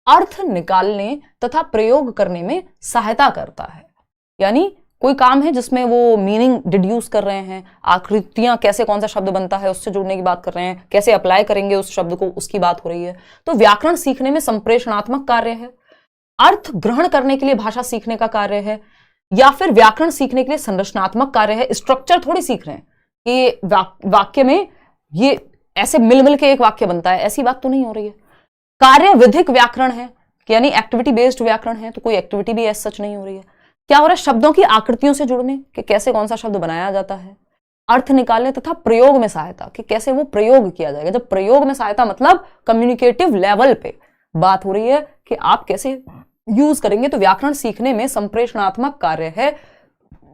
अर्थ निकालने तथा प्रयोग करने में सहायता करता है, यानी कोई काम है जिसमें वो मीनिंग डिड्यूस कर रहे हैं, आकृतियां कैसे कौन सा शब्द बनता है उससे जुड़ने की बात कर रहे हैं, कैसे अप्लाई करेंगे उस शब्द को उसकी बात हो रही है। तो व्याकरण सीखने में संप्रेषणात्मक कार्य है, अर्थ ग्रहण करने के लिए भाषा सीखने का कार्य है, या फिर व्याकरण सीखने के लिए संरचनात्मक कार्य है। स्ट्रक्चर थोड़ी सीख रहे हैं कि वाक्य में ये ऐसे मिल मिल के एक वाक्य बनता है, ऐसी बात तो नहीं हो रही है। कार्य विधिक व्याकरण है, यानी एक्टिविटी बेस्ड व्याकरण है, तो कोई एक्टिविटी भी ऐसा सच नहीं हो रही है। क्या हो रहा है? शब्दों की आकृतियों से जुड़ने कि कैसे कौन सा शब्द बनाया जाता है, अर्थ निकालने तथा प्रयोग में सहायता कि कैसे वो प्रयोग किया जाएगा। जब प्रयोग में सहायता मतलब कम्युनिकेटिव लेवल पे बात हो रही है कि आप कैसे यूज करेंगे। तो व्याकरण सीखने में संप्रेषणात्मक कार्य है,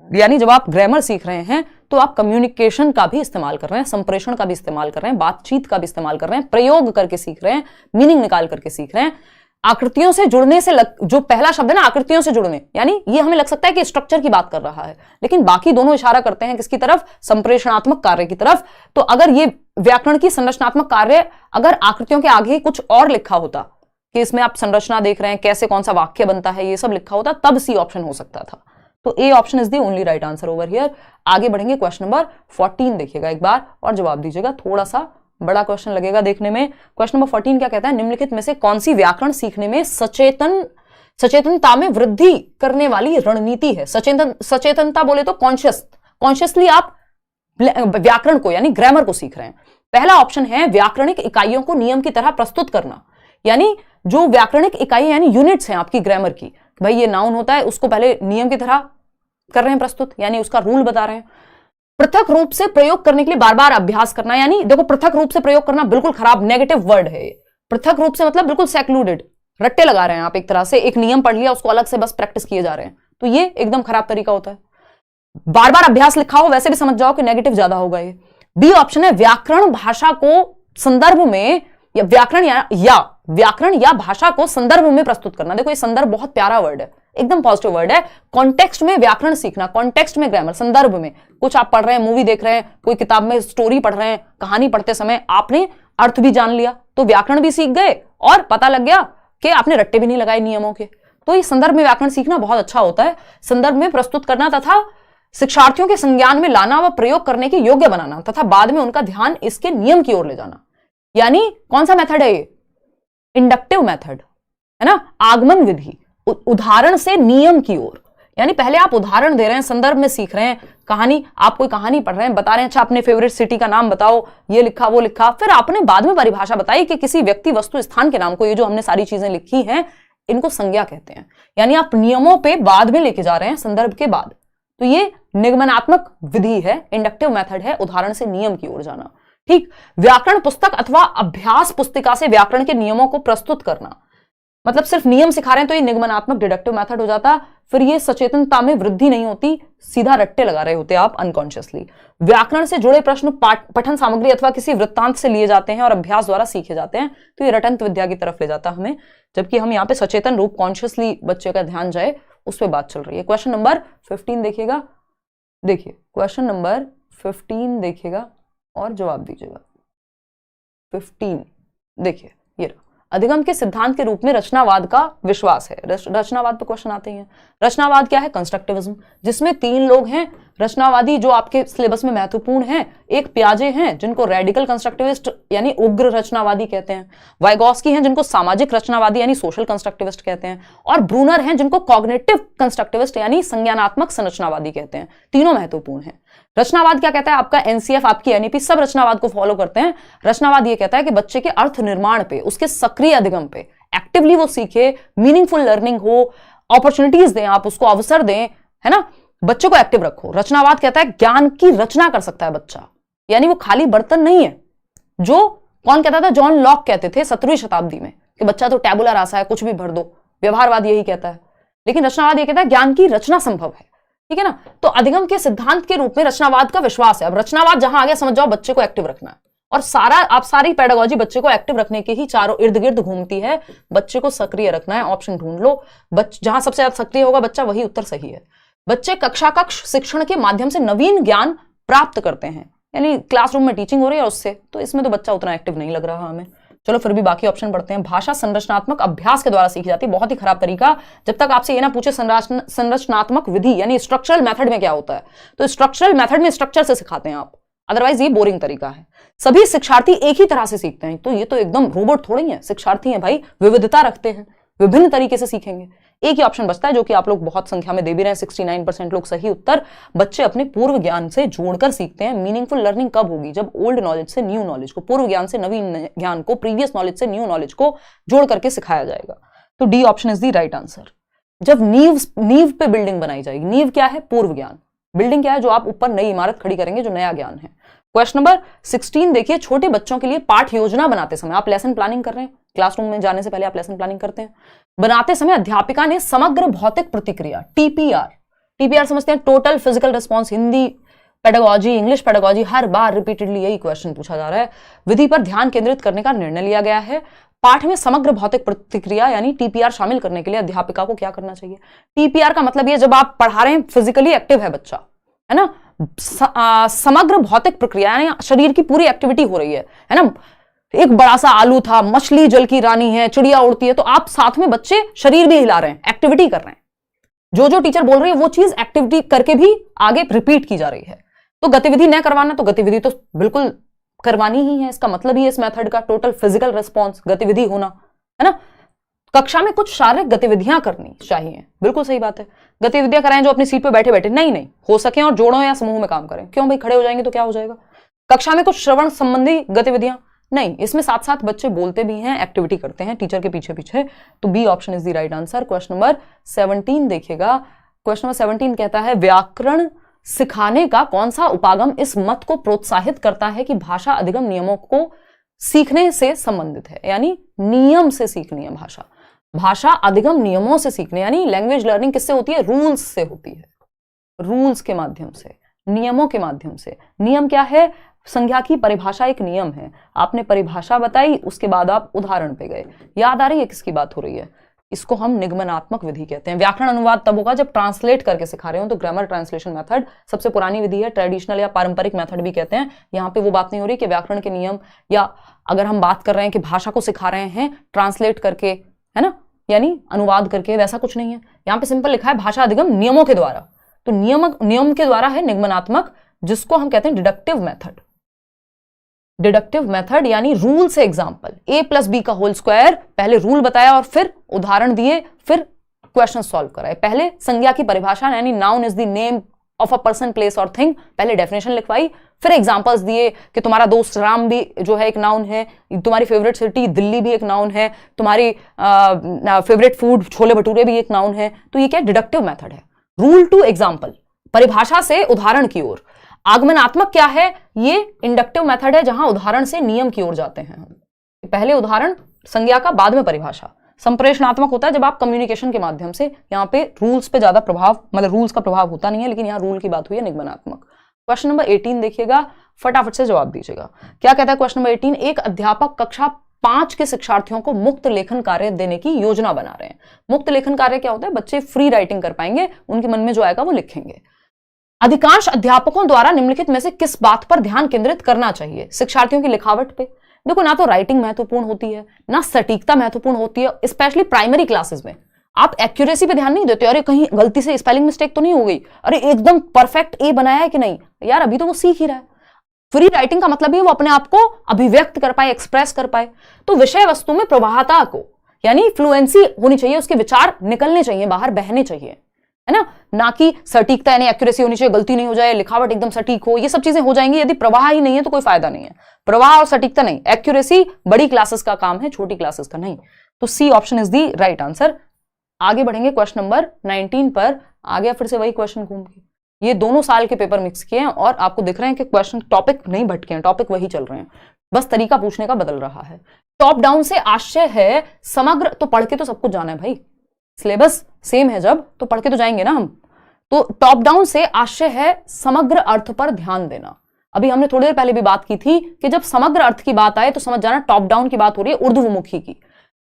यानी जब आप ग्रामर सीख रहे हैं तो आप कम्युनिकेशन का भी इस्तेमाल कर रहे हैं, संप्रेषण का भी इस्तेमाल कर रहे हैं, बातचीत का भी इस्तेमाल कर रहे हैं, प्रयोग करके सीख रहे हैं, मीनिंग निकाल करके सीख रहे हैं। आकृतियों से जुड़ने से जो पहला शब्द है ना, आकृतियों से जुड़ने, यानी ये हमें लग सकता है कि स्ट्रक्चर की बात कर रहा है, लेकिन बाकी दोनों इशारा करते हैं किसकी तरफ? संप्रेषणात्मक कार्य की तरफ। तो अगर ये व्याकरण की संरचनात्मक कार्य अगर आकृतियों के आगे कुछ और लिखा होता कि इसमें आप संरचना देख रहे हैं, कैसे कौन सा वाक्य बनता है, ये सब लिखा होता, तब सी ऑप्शन हो सकता था। तो A option is the only right answer over here. आगे बढ़ेंगे, क्वेश्चन नंबर 14 देखिएगा एक बार और जवाब दीजिएगा, थोड़ा सा बड़ा क्वेश्चन लगेगा देखने में। क्वेश्चन नंबर 14 क्या कहता है? निम्नलिखित में से कौन सी व्याकरण सीखने में सचेतनता में वृद्धि करने वाली रणनीति है? सचेतनता बोले तो कॉन्शियसली आप व्याकरण को यानी ग्रामर को सीख रहे हैं। पहला ऑप्शन है व्याकरणिक इकाइयों को नियम की तरह प्रस्तुत करना, यानी जो व्याकरणिक इकाई यानी यूनिट्स हैं आपकी ग्रामर की, भाई ये नाउन होता है उसको पहले नियम की तरह कर रहे हैं प्रस्तुत, यानी उसका रूल बता रहे हैं। पृथक रूप से प्रयोग करने के लिए बार बार अभ्यास करना, यानी देखो पृथक रूप से प्रयोग करना बिल्कुल खराब नेगेटिव वर्ड है। पृथक रूप से मतलब बिल्कुल सेक्लूडेड, रट्टे लगा रहे हैं आप, एक तरह से एक नियम पढ़ लिया उसको अलग से बस प्रैक्टिस किए जा रहे हैं, तो ये एकदम खराब तरीका होता है। बार बार अभ्यास लिखा हो वैसे भी समझ जाओ कि नेगेटिव ज्यादा होगा ये। बी ऑप्शन है व्याकरण भाषा को संदर्भ में या व्याकरण या भाषा को संदर्भ में प्रस्तुत करना। देखो ये संदर्भ बहुत प्यारा वर्ड है, एकदम पॉजिटिव वर्ड है। कॉन्टेक्स्ट में व्याकरण सीखना, कॉन्टेक्स्ट में ग्रामर, संदर्भ में कुछ आप पढ़ रहे हैं, मूवी देख रहे हैं, कोई किताब में स्टोरी पढ़ रहे हैं, कहानी पढ़ते समय आपने अर्थ भी जान लिया तो व्याकरण भी सीख गए और पता लग गया कि आपने रट्टे भी नहीं लगाए नियमों के। तो ये संदर्भ में व्याकरण सीखना बहुत अच्छा होता है। संदर्भ में प्रस्तुत करना तथा शिक्षार्थियों के संज्ञान में लाना व प्रयोग करने के योग्य बनाना तथा बाद में उनका ध्यान इसके नियम की ओर ले जाना, यानी कौन सा मेथड है ये? इंडक्टिव मेथड है ना, आगमन विधि, उदाहरण से नियम की ओर, यानी पहले आप उदाहरण दे रहे हैं, संदर्भ में सीख रहे हैं, कहानी आप कोई कहानी पढ़ रहे हैं, बता रहे हैं अच्छा अपने फेवरेट सिटी का नाम बताओ, ये लिखा वो लिखा, फिर आपने बाद में परिभाषा बताई कि किसी व्यक्ति वस्तु स्थान के नाम को, ये जो हमने सारी चीजें लिखी हैं इनको संज्ञा कहते हैं, यानी आप नियमों पे बाद में लेके जा रहे हैं संदर्भ के बाद। तो ये निगमनात्मक विधि है, इंडक्टिव मेथड है, उदाहरण से नियम की ओर जाना। ठीक, व्याकरण पुस्तक अथवा अभ्यास पुस्तिका से व्याकरण के नियमों को प्रस्तुत करना, मतलब सिर्फ नियम सिखा रहे हैं तो ये निगमनात्मक डिडक्टिव मेथड हो जाता। फिर ये सचेतनता में वृद्धि नहीं होती, सीधा रट्टे लगा रहे होते आप अनकॉन्शियसली। व्याकरण से जुड़े प्रश्न पठन सामग्री अथवा किसी वृत्तांत से लिए जाते हैं और अभ्यास द्वारा सीखे जाते हैं, तो ये रटंत विद्या की तरफ ले जाता हमें, जबकि हम यहाँ पे सचेतन रूप कॉन्शियसली बच्चे का ध्यान जाए उस पर बात चल रही है। क्वेश्चन नंबर 15 देखिएगा, देखिए क्वेश्चन नंबर 15 देखिएगा और जवाब दीजिएगा। 15 देखिए, ये अधिगम के सिद्धांत के रूप में रचनावाद का विश्वास है। रचनावाद पे क्वेश्चन आते हैं। रचनावाद क्या है? कंस्ट्रक्टिविज्म, जिसमें 3 लोग हैं रचनावादी जो आपके सिलेबस में महत्वपूर्ण हैं। एक पियाजे हैं जिनको रेडिकल कंस्ट्रक्टिविस्ट यानी उग्र रचनावादी कहते हैं, वाइगॉस्की हैं जिनको सामाजिक रचनावादी यानी सोशल कंस्ट्रक्टिविस्ट कहते हैं, और ब्रूनर हैं जिनको कॉग्निटिव कंस्ट्रक्टिविस्ट यानी संज्ञानात्मक संरचनावादी कहते हैं। तीनों महत्वपूर्ण हैं। रचनावाद क्या कहता है? आपका एनसीएफ, आपकी एनईपी सब रचनावाद को फॉलो करते हैं। रचनावाद ये कहता है कि बच्चे के अर्थ निर्माण पे, उसके सक्रिय अधिगम पे, एक्टिवली वो सीखे, मीनिंगफुल लर्निंग हो, अपॉर्चुनिटीज दें, आप उसको अवसर दें, है ना, बच्चे को एक्टिव रखो। रचनावाद कहता है ज्ञान की रचना कर सकता है बच्चा, यानी वो खाली बर्तन नहीं है। जो कौन कहता था? जॉन लॉक कहते थे 17वीं शताब्दी में कि बच्चा तो टैबुला रासा है, कुछ भी भर दो। व्यवहारवाद यही कहता है, लेकिन रचनावाद ये कहता है ज्ञान की रचना संभव है। ठीक है ना? तो अधिगम के सिद्धांत के रूप में रचनावाद का विश्वास है। अब रचनावाद जहां आ गया, समझ जाओ बच्चे को एक्टिव रखना है, और सारी पेडागोजी बच्चे को एक्टिव रखने के ही चारों इर्द गिर्द घूमती है। बच्चे को सक्रिय रखना है, ऑप्शन ढूंढ लो। जहां सबसे ज्यादा सक्रिय होगा बच्चा, वही उत्तर सही है। बच्चे कक्षा कक्ष शिक्षण के माध्यम से नवीन ज्ञान प्राप्त करते हैं, यानी क्लासरूम में टीचिंग हो रही है उससे, तो इसमें तो बच्चा उतना एक्टिव नहीं लग रहा हमें। चलो फिर भी बाकी ऑप्शन पढ़ते हैं। भाषा संरचनात्मक अभ्यास के द्वारा सीखी जाती है। बहुत ही खराब तरीका। जब तक आपसे ये ना पूछे संरचनात्मक विधि यानी स्ट्रक्चरल मेथड में क्या होता है, तो स्ट्रक्चरल मेथड में स्ट्रक्चर से सिखाते हैं आप, अदरवाइज ये बोरिंग तरीका है। सभी शिक्षार्थी एक ही तरह से सीखते हैं, तो ये तो एकदम रोबोट थोड़ी है, शिक्षार्थी हैं भाई, विविधता रखते हैं, विभिन्न तरीके से सीखेंगे। एक ही ऑप्शन बचता है जो कि आप लोग बहुत संख्या में दे भी रहे हैं, 69% लोग सही उत्तर। बच्चे अपने पूर्व ज्ञान से जोड़कर सीखते हैं। मीनिंगफुल लर्निंग कब होगी? जब ओल्ड नॉलेज से न्यू नॉलेज को, पूर्व ज्ञान से नवीन ज्ञान को, प्रीवियस नॉलेज से न्यू नॉलेज को जोड़ करके सिखाया जाएगा। तो D option is the right answer. जब नींव पे बिल्डिंग बनाई जाएगी। नींव क्या है? पूर्व ज्ञान। बिल्डिंग क्या है? जो आप ऊपर नई इमारत खड़ी करेंगे, जो नया ज्ञान है। क्वेश्चन नंबर 16 देखिए, छोटे बच्चों के लिए पाठ योजना बनाते समय, आप लेसन प्लानिंग कर रहे हैं, क्लासरूम में जाने से पहले आप लेसन प्लानिंग करते हैं, बनाते समय अध्यापिका ने समग्र भौतिक प्रतिक्रिया, टीपीआर समझते हैं, total physical response. Hindi pedagogy, English pedagogy, हर बार रिपीटेडली यही क्वेश्चन पूछा जा रहा है। विधि पर ध्यान केंद्रित करने का निर्णय लिया गया है। पाठ में समग्र भौतिक प्रतिक्रिया यानी टीपीआर शामिल करने के लिए अध्यापिका को क्या करना चाहिए? टीपीआर का मतलब ये, जब आप पढ़ा रहे हैं, फिजिकली एक्टिव है बच्चा, है ना, समग्र भौतिक प्रक्रिया यानी शरीर की पूरी एक्टिविटी हो रही है ना। एक बड़ा सा आलू था, मछली जल की रानी है, चिड़िया उड़ती है, तो आप साथ में बच्चे शरीर भी हिला रहे हैं, एक्टिविटी कर रहे हैं। जो टीचर बोल रही है वो चीज एक्टिविटी करके भी आगे रिपीट की जा रही है। तो गतिविधि न करवाना, तो गतिविधि तो बिल्कुल करवानी ही है। इसका मतलब ही इस मेथड का टोटल फिजिकल रिस्पॉन्स, गतिविधि होना, है ना। कक्षा में कुछ शारीरिक गतिविधियां करनी चाहिए, बिल्कुल सही बात है। गतिविधियां कराएं जो अपनी सीट पे बैठे बैठे नहीं हो सके, और जोड़ों या समूह में काम करें। क्यों भाई, खड़े हो जाएंगे तो क्या हो जाएगा? कक्षा में कुछ श्रवण संबंधी गतिविधियां नहीं, इसमें साथ साथ बच्चे बोलते भी हैं, एक्टिविटी करते हैं टीचर के पीछे पीछे। तो B option is the right answer. Question number 17 देखिएगा। क्वेश्चन नंबर 17 कहता है, व्याकरण सिखाने का कौन सा उपागम इस मत को प्रोत्साहित करता है कि भाषा अधिगम नियमों को सीखने से संबंधित है, यानी नियम से सीखनी है भाषा। भाषा अधिगम नियमों से सीखने, यानी लैंग्वेज लर्निंग किससे होती है? रूल्स से होती है, रूल्स के माध्यम से, नियमों के माध्यम से। नियम क्या है? संज्ञा की परिभाषा एक नियम है। आपने परिभाषा बताई, उसके बाद आप उदाहरण पे गए। याद आ रही है किसकी बात हो रही है? इसको हम निगमनात्मक विधि कहते हैं। व्याकरण अनुवाद तब होगा जब ट्रांसलेट करके सिखा रहे हो, तो ग्रामर ट्रांसलेशन मेथड सबसे पुरानी विधि है, ट्रेडिशनल या पारंपरिक मेथड भी कहते हैं। यहाँ पे वो बात नहीं हो रही कि व्याकरण के नियम, या अगर हम बात कर रहे हैं कि भाषा को सिखा रहे हैं ट्रांसलेट करके, है ना, यानी अनुवाद करके, वैसा कुछ नहीं है। यहाँ पे सिंपल लिखा है भाषा अधिगम नियमों के द्वारा, तो नियम के द्वारा है निगमनात्मक, जिसको हम कहते हैं डिडक्टिव मेथड। डिडक्टिव मेथड यानी रूल से एग्जाम्पल, a+b², पहले रूल बताया और फिर उदाहरण दिए, फिर क्वेश्चन सॉल्व कराए। पहले संज्ञा की परिभाषा यानी noun is the name of a person, place और थिंग, पहले डेफिनेशन लिखवाई, फिर एग्जांपल्स दिए कि तुम्हारा दोस्त राम भी जो है एक नाउन है, तुम्हारी फेवरेट सिटी दिल्ली भी एक नाउन है, तुम्हारी फेवरेट फूड छोले भटूरे भी एक नाउन है। तो ये क्या डिडक्टिव मेथड है, रूल टू एग्जाम्पल, परिभाषा से उदाहरण की ओर। आगमनात्मक क्या है? ये इंडक्टिव मेथड है, जहां उदाहरण से नियम की ओर जाते हैं। पहले उदाहरण संज्ञा का, बाद में परिभाषा। संप्रेषणात्मक होता है जब आप कम्युनिकेशन के माध्यम से, यहाँ पे रूल्स पे ज्यादा प्रभाव, मतलब रूल्स का प्रभाव होता नहीं है, लेकिन यहाँ रूल की बात हुई है निगमनात्मक। क्वेश्चन नंबर 18 देखिएगा, फटाफट से जवाब दीजिएगा। क्या कहता है क्वेश्चन नंबर 18? एक अध्यापक कक्षा 5 के शिक्षार्थियों को मुक्त लेखन कार्य देने की योजना बना रहे हैं। मुक्त लेखन कार्य क्या होता है? बच्चे फ्री राइटिंग कर पाएंगे, उनके मन में जो आएगा वो लिखेंगे। अधिकांश अध्यापकों द्वारा निम्नलिखित में से किस बात पर ध्यान केंद्रित करना चाहिए? शिक्षार्थियों की लिखावट पे। देखो, ना तो राइटिंग महत्वपूर्ण होती है, ना सटीकता महत्वपूर्ण होती है, स्पेशली प्राइमरी क्लासेस में आप एक्यूरेसी पे ध्यान नहीं देते। अरे कहीं गलती से स्पेलिंग मिस्टेक तो नहीं हो गई, अरे एकदम परफेक्ट ए बनाया है कि नहीं, यार अभी तो वो सीख ही रहा है। फ्री राइटिंग का मतलब है वो अपने आप को अभिव्यक्त कर पाए, एक्सप्रेस कर पाए। तो विषय वस्तु में प्रवाहता को, यानी फ्लुएंसी होनी चाहिए, उसके विचार निकलने चाहिए, बाहर बहने चाहिए, है ना कि सटीकता यानी एक्यूरेसी होनी चाहिए, गलती नहीं हो जाए, लिखावट एकदम सटीक हो, ये सब चीजें हो जाएंगी। यदि प्रवाह ही नहीं है तो कोई फायदा नहीं है। प्रवाह और सटीकता नहीं, एक्यूरेसी बड़ी क्लासेस का काम है, छोटी क्लासेस का नहीं। तो C option is the right answer. आगे बढ़ेंगे क्वेश्चन नंबर 19 पर। आ गया फिर से वही क्वेश्चन घूम के। ये दोनों साल के पेपर मिक्स किए हैं और आपको दिख रहे हैं कि क्वेश्चन टॉपिक नहीं भटके हैं, टॉपिक वही चल रहे हैं, बस तरीका पूछने का बदल रहा है। टॉप डाउन से आशय है समग्र, तो पढ़ के तो सब कुछ जाना है भाई, सिलेबस सेम है जब, तो पढ़ के तो जाएंगे ना हम। तो टॉप डाउन से आशय है समग्र अर्थ पर ध्यान देना। अभी हमने थोड़ी देर पहले भी बात की थी कि जब समग्र अर्थ की बात आए तो समझ जाना टॉप डाउन की बात हो रही है, ऊर्ध्वमुखी की।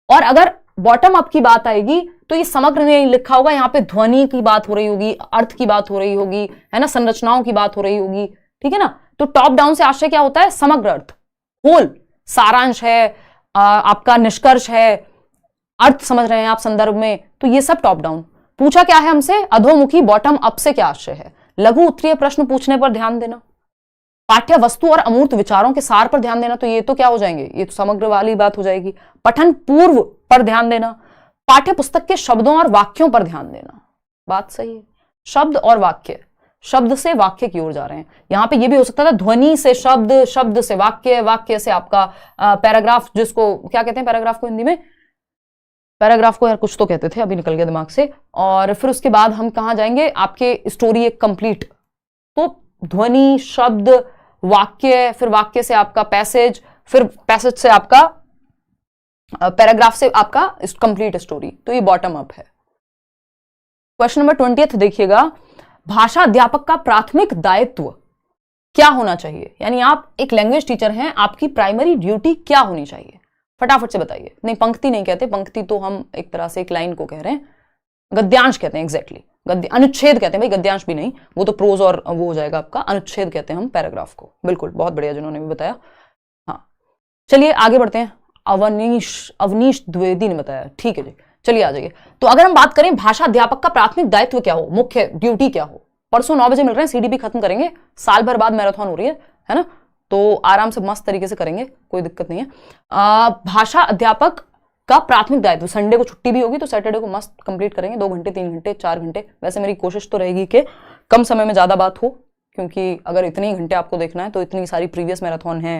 और अगर बॉटम अप की बात आएगी तो ये समग्र नहीं लिखा होगा, यहाँ पे ध्वनि की बात हो रही होगी, अर्थ की बात हो रही होगी, है ना, संरचनाओं की बात हो रही होगी, ठीक है ना। तो टॉप डाउन से आशय क्या होता है? समग्र अर्थ, होल, सारांश है, आपका निष्कर्ष है, अर्थ समझ रहे हैं आप संदर्भ में, तो ये सब टॉप डाउन। पूछा क्या है हमसे? अधोमुखी, बॉटम अप से क्या आशय है? लघु उत्तरीय प्रश्न पूछने पर ध्यान देना, पाठ्य वस्तु और अमूर्त विचारों के सार पर ध्यान देना, तो ये तो क्या हो जाएंगे, ये तो समग्र वाली बात हो जाएगी। पठन पूर्व पर ध्यान देना, पाठ्य पुस्तक के शब्दों और वाक्यों पर ध्यान देना, बात सही है। शब्द और वाक्य, शब्द से वाक्य की ओर जा रहे हैं। यहां पे ये भी हो सकता था ध्वनि से शब्द, शब्द से वाक्य, वाक्य से आपका पैराग्राफ, जिसको क्या कहते हैं पैराग्राफ को हिंदी में? पैराग्राफ को यार कुछ तो कहते थे, अभी निकल गया दिमाग से। और फिर उसके बाद हम कहां जाएंगे? आपके स्टोरी एक कंप्लीट, तो ध्वनि, शब्द, वाक्य, फिर वाक्य से आपका पैसेज, फिर पैसेज से आपका पैराग्राफ से आपका कंप्लीट स्टोरी, तो ये बॉटम अप है। क्वेश्चन नंबर 20 देखिएगा, भाषा अध्यापक का प्राथमिक दायित्व क्या होना चाहिए? यानी आप एक लैंग्वेज टीचर हैं, आपकी प्राइमरी ड्यूटी क्या होनी चाहिए? फटाफट से बताइए। नहीं, पंक्ति नहीं कहते, पंक्ति तो हम एक तरह से एक लाइन को कह रहे हैं, गद्यांश कहते हैं, एग्जैक्टली अनुच्छेद कहते हैं भाई, गद्यांश भी नहीं, वो तो प्रोज और वो हो जाएगा आपका, अनुच्छेद कहते हैं हम पैराग्राफ को। बिल्कुल, बहुत बढ़िया जिन्होंने भी बताया। हाँ चलिए आगे बढ़ते हैं। अवनीश द्विवेदी ने बताया, ठीक है जी, चलिए आ जाइए। तो अगर हम बात करें भाषा अध्यापक का प्राथमिक दायित्व क्या हो, मुख्य ड्यूटी क्या हो, परसों 9 बजे मिल रहे हैं, सीडीपी खत्म करेंगे, साल भर बाद मैराथन हो रही है ना, तो आराम से मस्त तरीके से करेंगे, कोई दिक्कत नहीं है। भाषा अध्यापक का प्राथमिक दायित्व, संडे को छुट्टी भी होगी तो सैटरडे को मस्त कंप्लीट करेंगे, 2 घंटे 3 घंटे 4 घंटे। वैसे मेरी कोशिश तो रहेगी कि कम समय में ज्यादा बात हो, क्योंकि अगर इतने घंटे आपको देखना है तो इतनी सारी प्रीवियस मैराथन है,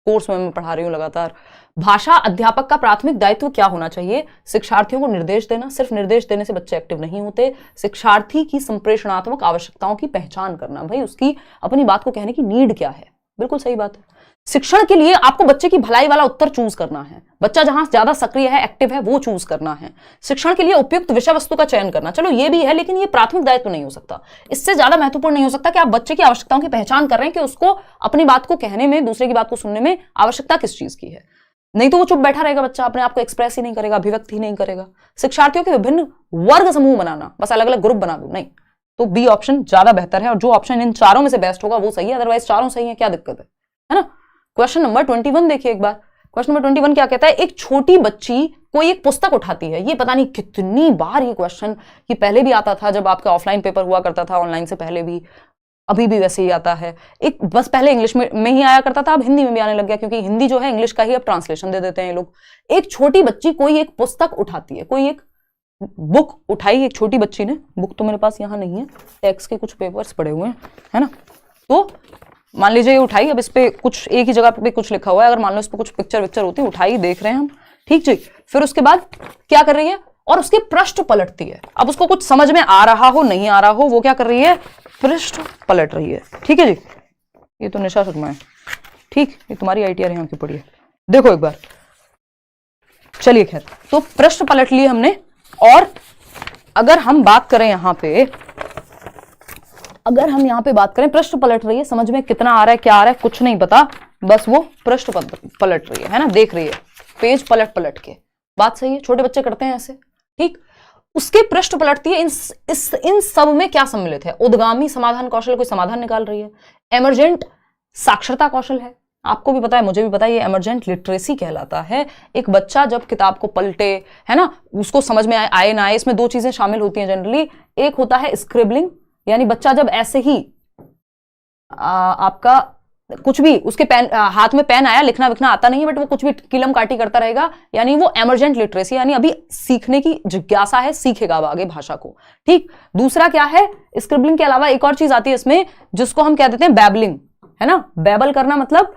कोर्स में मैं पढ़ा रही हूँ लगातार। भाषा अध्यापक का प्राथमिक दायित्व क्या होना चाहिए? शिक्षार्थियों को निर्देश देना। सिर्फ निर्देश देने से बच्चे एक्टिव नहीं होते, शिक्षार्थी की संप्रेषणात्मक आवश्यकताओं की पहचान करना, भाई उसकी अपनी बात को कहने की नीड क्या है, बिल्कुल सही बात है। शिक्षण के लिए आपको बच्चे की भलाई वाला उत्तर चूज करना है, बच्चा जहां ज्यादा सक्रिय है, एक्टिव है, वो चूज करना है। शिक्षण के लिए उपयुक्त विषय वस्तु का चयन करना, चलो ये भी है, लेकिन ये प्राथमिक दायित्व नहीं हो सकता। इससे ज्यादा महत्वपूर्ण नहीं हो सकता कि आप बच्चे की आवश्यकताओं की पहचान कर रहे हैं कि उसको अपनी बात को कहने में, दूसरे की बात को सुनने में आवश्यकता किस चीज की है। नहीं तो वो चुप बैठा रहेगा, बच्चा अपने आप को एक्सप्रेस ही नहीं करेगा, अभिव्यक्ति ही नहीं करेगा। शिक्षार्थियों के विभिन्न वर्ग समूह बनाना, बस अलग अलग ग्रुप बना दो, नहीं, तो बी ऑप्शन ज्यादा बेहतर है, और जो ऑप्शन इन चारों में से बेस्ट होगा वो सही है, अदरवाइज चारों सही है, क्या दिक्कत है ना। क्वेश्चन नंबर 21 देखिए एक बार। क्वेश्चन नंबर 21 क्या कहता है? एक छोटी बच्ची कोई एक पुस्तक उठाती है। ये पता नहीं कितनी बार ये क्वेश्चन, ये पहले भी आता था जब आपका ऑफलाइन पेपर हुआ करता था, ऑनलाइन से पहले भी, अभी भी वैसे ही आता है। एक बस पहले इंग्लिश में ही आया करता था, अब हिंदी में भी आने लग गया, क्योंकि हिंदी जो है इंग्लिश का ही अब ट्रांसलेशन दे देते हैं ये लोग। एक छोटी बच्ची कोई एक पुस्तक उठाती है, कोई एक बुक उठाई एक छोटी बच्ची ने। बुक तो मेरे पास यहाँ नहीं है, टेक्स्ट के कुछ पेपर्स पड़े हुए हैं, है ना। तो मान लीजिए ये उठाई, अब इस पे कुछ एक ही जगह पे कुछ लिखा हुआ है, अगर मान लो इस पे कुछ पिक्चर होती है, उठाई, देख रहे हैं हम, ठीक जी। फिर उसके बाद क्या कर रही है? और उसके पृष्ठ पलटती है। अब उसको कुछ समझ में आ रहा हो नहीं आ रहा हो, वो क्या कर रही है? पृष्ठ पलट रही है, ठीक है जी। ये तो निशा शर्मा है, ठीक, ये तुम्हारी ITR यहाँ की पड़ी है। देखो एक बार, चलिए खैर, तो प्रश्न पलट लिए हमने। और अगर हम बात करें यहां पे, अगर हम यहां पे बात करें, प्रश्न पलट रही है, समझ में कितना आ रहा है, क्या आ रहा है, कुछ नहीं पता, बस वो प्रश्न पलट रही है ना, देख रही है पेज पलट पलट के। बात सही है, छोटे बच्चे करते हैं ऐसे, ठीक। उसके प्रश्न पलटती है, इन सब में क्या सम्मिलित है? उद्गामी समाधान कौशल, कोई समाधान निकाल रही है। एमरजेंट साक्षरता कौशल है, आपको भी पता है, मुझे भी पता है, ये एमरजेंट लिटरेसी कहलाता है। एक बच्चा जब किताब को पलटे, है ना, उसको समझ में आए ना आए, इसमें दो चीजें शामिल होती हैं जनरली। एक होता है स्क्रिबलिंग, यानी बच्चा जब ऐसे ही आपका कुछ भी, उसके पेन, हाथ में पेन आया, लिखना विखना आता नहीं है, बट वो कुछ भी किलम काटी करता रहेगा, यानी वो एमरजेंट लिटरेसी, यानी अभी सीखने की जिज्ञासा है, सीखेगा अब आगे भाषा को, ठीक। दूसरा क्या है? स्क्रिबलिंग के अलावा एक और चीज आती है इसमें, जिसको हम कह देते हैं बैबलिंग, है ना। बैबल करना मतलब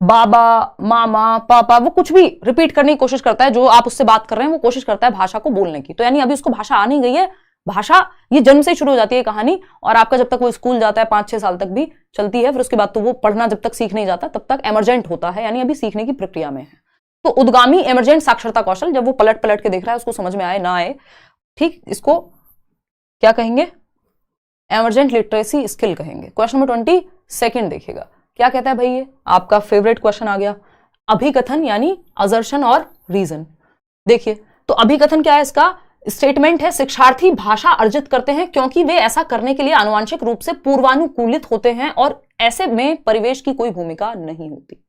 बाबा, मामा, पापा, वो कुछ भी रिपीट करने की कोशिश करता है, जो आप उससे बात कर रहे हैं वो कोशिश करता है भाषा को बोलने की। तो यानी अभी उसको भाषा आ नहीं गई है, भाषा ये जन्म से ही शुरू हो जाती है कहानी, और आपका जब तक वो स्कूल जाता है 5-6 साल तक भी चलती है, फिर उसके बाद तो वो पढ़ना जब तक सीख नहीं जाता तब तक एमरजेंट होता है, यानी अभी सीखने की प्रक्रिया में है। तो उद्गामी एमरजेंट साक्षरता कौशल, जब वो पलट पलट के देख रहा है, उसको समझ में आए ना आए, ठीक, इसको क्या कहेंगे? एमरजेंट लिटरेसी स्किल कहेंगे। क्वेश्चन नंबर 22 देखिएगा, क्या कहता है भाई? ये आपका फेवरेट क्वेश्चन आ गया, अभिकथन यानी असर्शन और रीजन। देखिए, तो अभिकथन क्या है? इसका स्टेटमेंट है, शिक्षार्थी भाषा अर्जित करते हैं क्योंकि वे ऐसा करने के लिए आनुवांशिक रूप से पूर्वानुकूलित होते हैं और ऐसे में परिवेश की कोई भूमिका नहीं होती।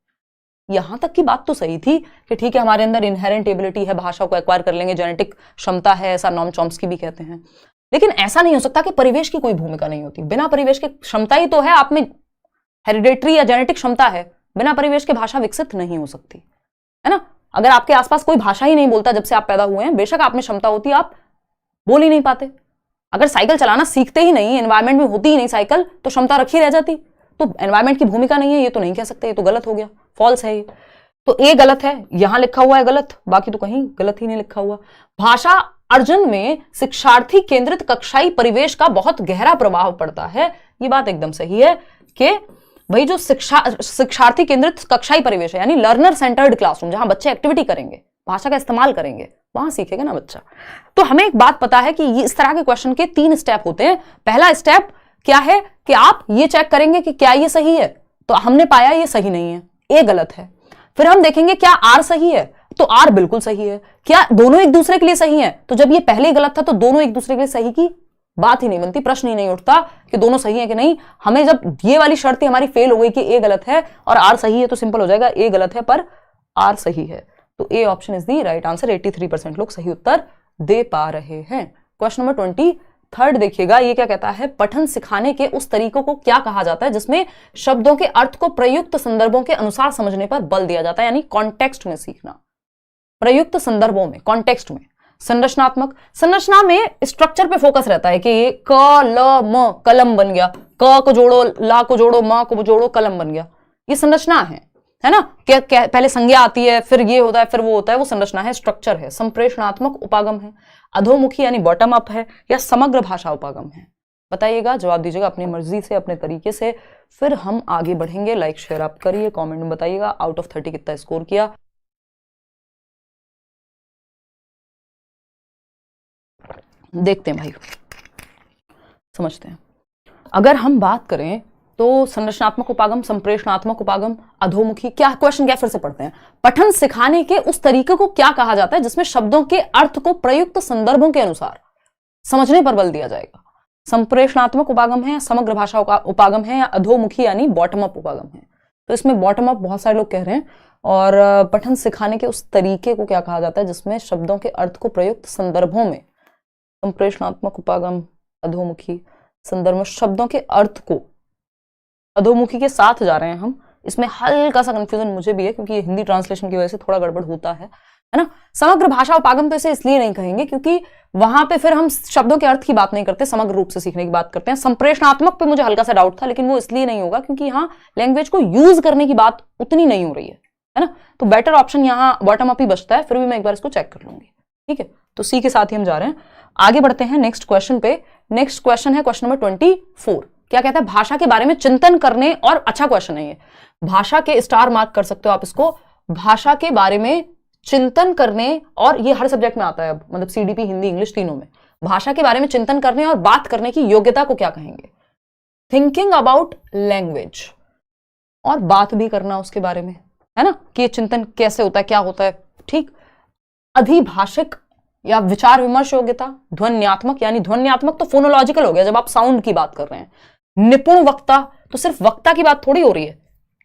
यहां तक की बात तो सही थी कि ठीक है, हमारे अंदर इनहेरेंट एबिलिटी है, भाषा को एक्वायर कर लेंगे, जेनेटिक क्षमता है, ऐसा नॉम चॉम्स्की भी कहते हैं। लेकिन ऐसा नहीं हो सकता कि परिवेश की कोई भूमिका नहीं होती। बिना परिवेश के क्षमता ही तो है, आप में हेरिडेटरी या जेनेटिक क्षमता है, बिना परिवेश के भाषा विकसित नहीं हो सकती, है ना। अगर आपके आसपास कोई भाषा ही नहीं बोलता जब से आप पैदा हुए हैं, बेशक आप में क्षमता होती, आप बोल ही नहीं पाते। अगर साइकिल चलाना सीखते ही नहीं, एनवायरमेंट में होती ही नहीं साइकिल, तो क्षमता रखी रह जाती। तो एनवायरमेंट की भूमिका नहीं है, ये तो नहीं कह सकते, ये तो गलत हो गया, फॉल्स है ये। तो ए गलत है, यहां लिखा हुआ है गलत, बाकी तो कहीं गलत ही नहीं लिखा हुआ। भाषा अर्जन में शिक्षार्थी केंद्रित कक्षाई परिवेश का बहुत गहरा प्रभाव पड़ता है, ये बात एकदम सही है कि भाई जो शिक्षार्थी केंद्रित कक्षाई परिवेश है, यानी लर्नर सेंटर्ड क्लासरूम, जहां बच्चे एक्टिविटी करेंगे, भाषा का इस्तेमाल करेंगे, वहां सीखेगा ना बच्चा। तो हमें एक बात पता है कि ये इस तरह के क्वेश्चन के 3 स्टेप होते हैं। पहला स्टेप क्या है कि आप ये चेक करेंगे कि क्या ये सही है, तो हमने पाया ये सही नहीं है, ए गलत है। फिर हम देखेंगे क्या आर सही है, तो आर बिल्कुल सही है। क्या दोनों एक दूसरे के लिए सही है? तो जब ये पहले गलत था तो दोनों एक दूसरे के लिए सही की बात ही नहीं बनती, प्रश्न ही नहीं उठता कि दोनों सही है कि नहीं। हमें जब ये वाली शर्त ही हमारी फेल हो गई कि ए गलत है और आर सही है, तो सिंपल हो जाएगा ए गलत है पर आर सही है। तो A option is the right answer. 83% लोग सही उत्तर दे पा रहे हैं। क्वेश्चन नंबर 23 देखिएगा, ये क्या कहता है? पठन सिखाने के उस तरीकों को क्या कहा जाता है जिसमें शब्दों के अर्थ को प्रयुक्त संदर्भों के अनुसार समझने पर बल दिया जाता है, यानी कॉन्टेक्स्ट में सीखना। प्रयुक्त संदर्भों में, कॉन्टेक्स्ट में। संरचनात्मक, संरचना में स्ट्रक्चर पे फोकस रहता है कि ये क ल म कलम बन गया, क को जोड़ो, ला को जोड़ो, म को जोड़ो, कलम बन गया, ये संरचना है ना। क्या पहले संज्ञा आती है, फिर ये होता है, फिर वो होता है, वो संरचना है, स्ट्रक्चर है। संप्रेषणात्मक उपागम है, अधोमुखी यानी बॉटम अप है, या समग्र भाषा उपागम है? बताइएगा, जवाब दीजिएगा अपनी मर्जी से, अपने तरीके से, फिर हम आगे बढ़ेंगे। लाइक शेयर आप करिए, कॉमेंट में बताइएगा आउट ऑफ 30 कितना स्कोर किया। देखते हैं भाई, समझते हैं। अगर हम बात करें तो संरचनात्मक उपागम, संप्रेषणात्मक उपागम, अधोमुखी, क्या क्वेश्चन क्या, फिर से पढ़ते हैं। पठन सिखाने के उस तरीके को क्या कहा जाता है जिसमें शब्दों के अर्थ को प्रयुक्त संदर्भों के अनुसार समझने पर बल दिया जाएगा? संप्रेषणात्मक उपागम है, समग्र भाषा उपागम है, या अधोमुखी यानी बॉटम अप उपागम है? तो इसमें बॉटम अप बहुत सारे लोग कह रहे हैं। और पठन सिखाने के उस तरीके को क्या कहा जाता है जिसमें शब्दों के अर्थ को प्रयुक्त संदर्भों में, संप्रेषणात्मक उपागम, अधोमुखी, संदर्भ में शब्दों के अर्थ को, अधोमुखी के साथ जा रहे हैं हम। इसमें हल्का सा कंफ्यूजन मुझे भी है क्योंकि हिंदी ट्रांसलेशन की वजह से थोड़ा गड़बड़ होता है ना। समग्र भाषा उपागम तो इसे इसलिए नहीं कहेंगे क्योंकि वहां पे फिर हम शब्दों के अर्थ की बात नहीं करते, समग्र रूप से सीखने की बात करते हैं। संप्रेषणात्मक पे मुझे हल्का सा डाउट था, लेकिन वो इसलिए नहीं होगा क्योंकि यहाँ लैंग्वेज को यूज करने की बात उतनी नहीं हो रही है ना। तो बेटर ऑप्शन यहाँ बॉटम अप ही बचता है, फिर भी मैं एक बार इसको चेक कर लूंगी, ठीक है। तो सी के साथ ही हम जा रहे हैं, आगे बढ़ते हैं नेक्स्ट क्वेश्चन पे। नेक्स्ट क्वेश्चन है क्वेश्चन नंबर 24। क्या कहता है? भाषा के बारे में चिंतन करने, और अच्छा क्वेश्चन है ये, भाषा के स्टार मार्क कर सकते हो आप इसको, भाषा के बारे में चिंतन करने, और ये हर सब्जेक्ट में आता है अब, मतलब सीडीपी, हिंदी, इंग्लिश तीनों में, भाषा के बारे में चिंतन करने और बात करने की योग्यता को क्या कहेंगे? थिंकिंग अबाउट लैंग्वेज, और बात भी करना उसके बारे में, है ना, कि ये चिंतन कैसे होता है, क्या होता है, ठीक। अधिभाषिक या विचार विमर्श योग्यता, ध्वन्यात्मक, यानी ध्वन्यात्मक तो फोनोलॉजिकल हो गया जब आप साउंड की बात कर रहे हैं। निपुण वक्ता, तो सिर्फ वक्ता की बात थोड़ी हो रही है,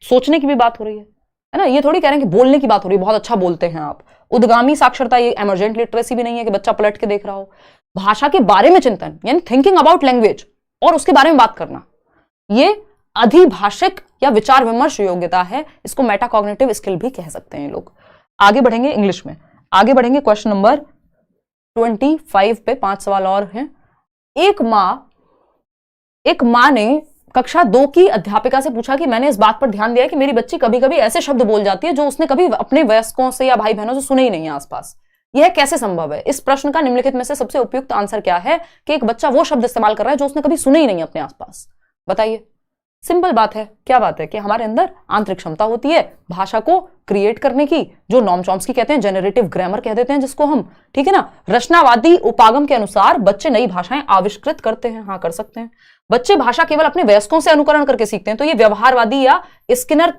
सोचने की भी बात हो रही है ना, ये थोड़ी कह रहे हैं कि बोलने की बात हो रही है, बहुत अच्छा बोलते हैं आप। उद्गामी साक्षरता, ये एमर्जेंट लिटरेसी भी नहीं है कि बच्चा पलट के देख रहा हो। भाषा के बारे में चिंतन, यानी थिंकिंग अबाउट लैंग्वेज और उसके बारे में बात करना, ये अधिभाषिक या विचार विमर्श योग्यता है। इसको मेटाकॉग्निटिव स्किल भी कह सकते हैं लोग। आगे बढ़ेंगे इंग्लिश में, आगे बढ़ेंगे क्वेश्चन नंबर 25 पे 5 सवाल और हैं। एक माँ ने कक्षा 2 की अध्यापिका से पूछा कि मैंने इस बात पर ध्यान दिया कि मेरी बच्ची कभी कभी ऐसे शब्द बोल जाती है जो उसने कभी अपने वयस्कों से या भाई बहनों से सुने ही नहीं है आसपास। यह कैसे संभव है? इस प्रश्न का निम्नलिखित में से सबसे उपयुक्त आंसर क्या है कि एक बच्चा वो शब्द इस्तेमाल कर रहा है जो उसने कभी सुने ही नहीं अपने आसपास। बताइए। सिंपल बात है। क्या बात है कि हमारे अंदर आंतरिक क्षमता होती है भाषा को क्रिएट करने की, जो नॉम चॉम्स्की कहते हैं जेनरेटिव ग्रामर कह देते हैं जिसको हम, ठीक है ना। रचनावादी उपागम के अनुसार बच्चे नई भाषाएं आविष्कृत करते हैं। हाँ, कर सकते हैं। बच्चे भाषा केवल अपने वयस्कों से अनुकरण करके सीखते हैं। तो ये व्यवहारवादी या स्किनर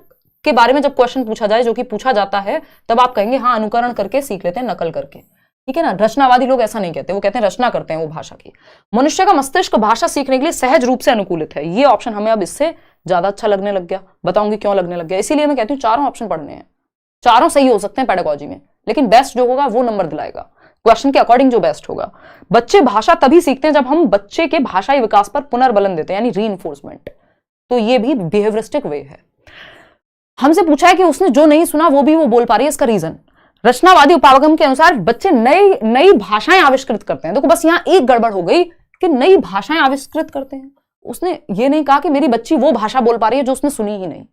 के बारे में जब क्वेश्चन पूछा जाए, जो कि पूछा जाता है, तब आप कहेंगे हाँ, अनुकरण करके सीख लेते हैं, नकल करके, ठीक है ना। रचनावादी लोग ऐसा नहीं कहते, वो कहते हैं रचना करते हैं वो भाषा की। मनुष्य का मस्तिष्क भाषा सीखने के लिए सहज रूप से अनुकूलित है। ये ऑप्शन हमें अब इससे ज्यादा अच्छा लगने लग गया। बताऊंगी क्यों लगने लग गया। इसीलिए मैं कहती हूँ चारों ऑप्शन पढ़ने हैं, चारों सही हो सकते हैं पेडागोजी में, लेकिन बेस्ट जो होगा वो नंबर दिलाएगा, क्वेश्चन के अकॉर्डिंग जो बेस्ट होगा। बच्चे भाषा तभी सीखते हैं जब हम बच्चे के भाषाई विकास पर पुनर्बलन देते हैं, यानी रीइंफोर्समेंट। तो ये भी बिहेवियरिस्टिक वे है। हमसे पूछा है कि उसने जो नहीं सुना वो भी वो बोल पा रही है, इसका रीजन रचनावादी उपागम के अनुसार बच्चे नई भाषाएं आविष्कृत करते हैं। देखो बस यहां एक गड़बड़ हो गई कि नई भाषाएं आविष्कृत करते हैं। उसने ये नहीं कहा कि मेरी बच्ची वो भाषा बोल पा रही है जो उसने सुनी ही नहीं।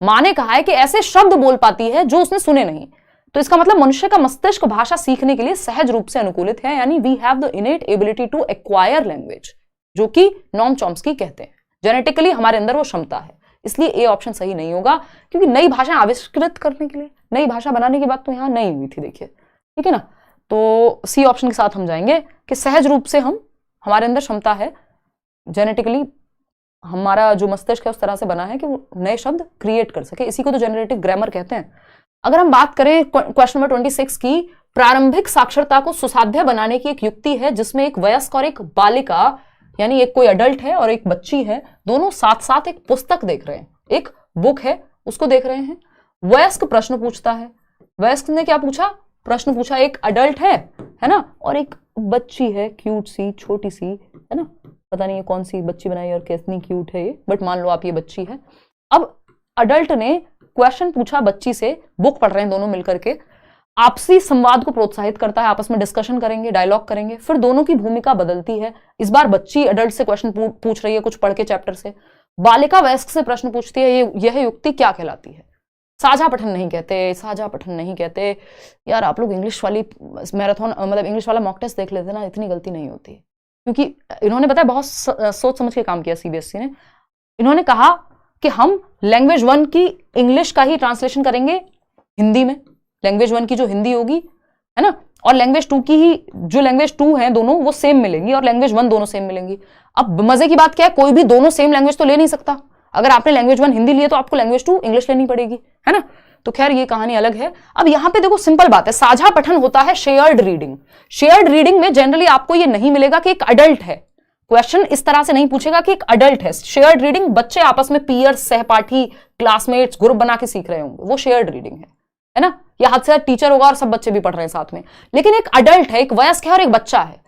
मां ने कहा है कि ऐसे शब्द बोल पाती है जो उसने सुने नहीं। तो इसका मतलब मनुष्य का मस्तिष्क भाषा सीखने के लिए सहज रूप से अनुकूलित है, यानी we have the innate ability to acquire language, जो कि नॉम चॉम्स्की कहते हैं। जेनेटिकली हमारे अंदर वो क्षमता है। इसलिए ए ऑप्शन सही नहीं होगा, क्योंकि नई भाषा आविष्कृत करने के लिए, नई भाषा बनाने की बात तो यहां नहीं हुई थी, देखिए, ठीक है ना। तो सी ऑप्शन के साथ हम जाएंगे कि सहज रूप से हमारे अंदर क्षमता है, जेनेटिकली हमारा जो मस्तिष्क है उस तरह से बना है कि वो नए शब्द क्रिएट कर सके। इसी को तो जेनरेटिव ग्रामर कहते हैं। अगर हम बात करें क्वेश्चन नंबर 26 की, प्रारंभिक साक्षरता को सुसाध्य बनाने की एक युक्ति है जिसमें एक वयस्क और एक बालिका, यानी एक कोई अडल्ट है और एक बच्ची है, दोनों साथ साथ एक पुस्तक देख रहे हैं, एक बुक है उसको देख रहे हैं। वयस्क प्रश्न पूछता है। वयस्क ने क्या पूछा? प्रश्न पूछा। एक अडल्ट है ना, और एक बच्ची है, क्यूट सी, छोटी सी, है ना, पता नहीं ये कौन सी बच्ची बनाई और कितनी क्यूट है ये, बट मान लो आप ये बच्ची है। अब अडल्ट ने क्वेश्चन पूछा बच्ची से, बुक पढ़ रहे हैं दोनों मिलकर के, आपसी संवाद को प्रोत्साहित करता है, आपस में डिस्कशन करेंगे, डायलॉग करेंगे। फिर दोनों की भूमिका बदलती है। इस बार बच्ची अडल्ट से क्वेश्चन पूछ रही है कुछ पढ़ के चैप्टर से, बालिका वयस्क से प्रश्न पूछती है। यह युक्ति क्या कहलाती है? साझा पठन नहीं कहते, साझा पठन नहीं कहते। यार आप लोग इंग्लिश वाली मैराथन, मतलब इंग्लिश वाला मॉक टेस्ट देख लेते ना, इतनी गलती नहीं होती, क्योंकि इन्होंने बताया बहुत सोच समझ के काम किया सीबीएसई ने। इन्होंने कहा कि हम लैंग्वेज 1 की इंग्लिश का ही ट्रांसलेशन करेंगे हिंदी में, लैंग्वेज 1 की जो हिंदी होगी, है ना, और लैंग्वेज 2 की ही, जो लैंग्वेज 2 है दोनों वो सेम मिलेंगी और लैंग्वेज 1 दोनों सेम मिलेंगी। अब मजे की बात क्या है, कोई भी दोनों सेम लैंग्वेज तो ले नहीं सकता। अगर आपने लैंग्वेज 1 हिंदी लिए तो आपको लैंग्वेज 2 इंग्लिश लेनी पड़ेगी, है ना। तो खैर ये कहानी अलग है। अब यहां पे देखो सिंपल बात है, साझा पठन होता है शेयर्ड रीडिंग। शेयर्ड रीडिंग में जनरली आपको ये नहीं मिलेगा कि एक अडल्ट है, क्वेश्चन इस तरह से नहीं पूछेगा कि एक अडल्ट है। शेयर्ड रीडिंग बच्चे आपस में पीयर्स, सहपाठी, क्लासमेट्स, ग्रुप बना के सीख रहे होंगे, वो शेयर्ड रीडिंग है ना। या हाथ से टीचर होगा और सब बच्चे भी पढ़ रहे हैं साथ में। लेकिन एक अडल्ट है, एक वयस्क है और एक बच्चा है,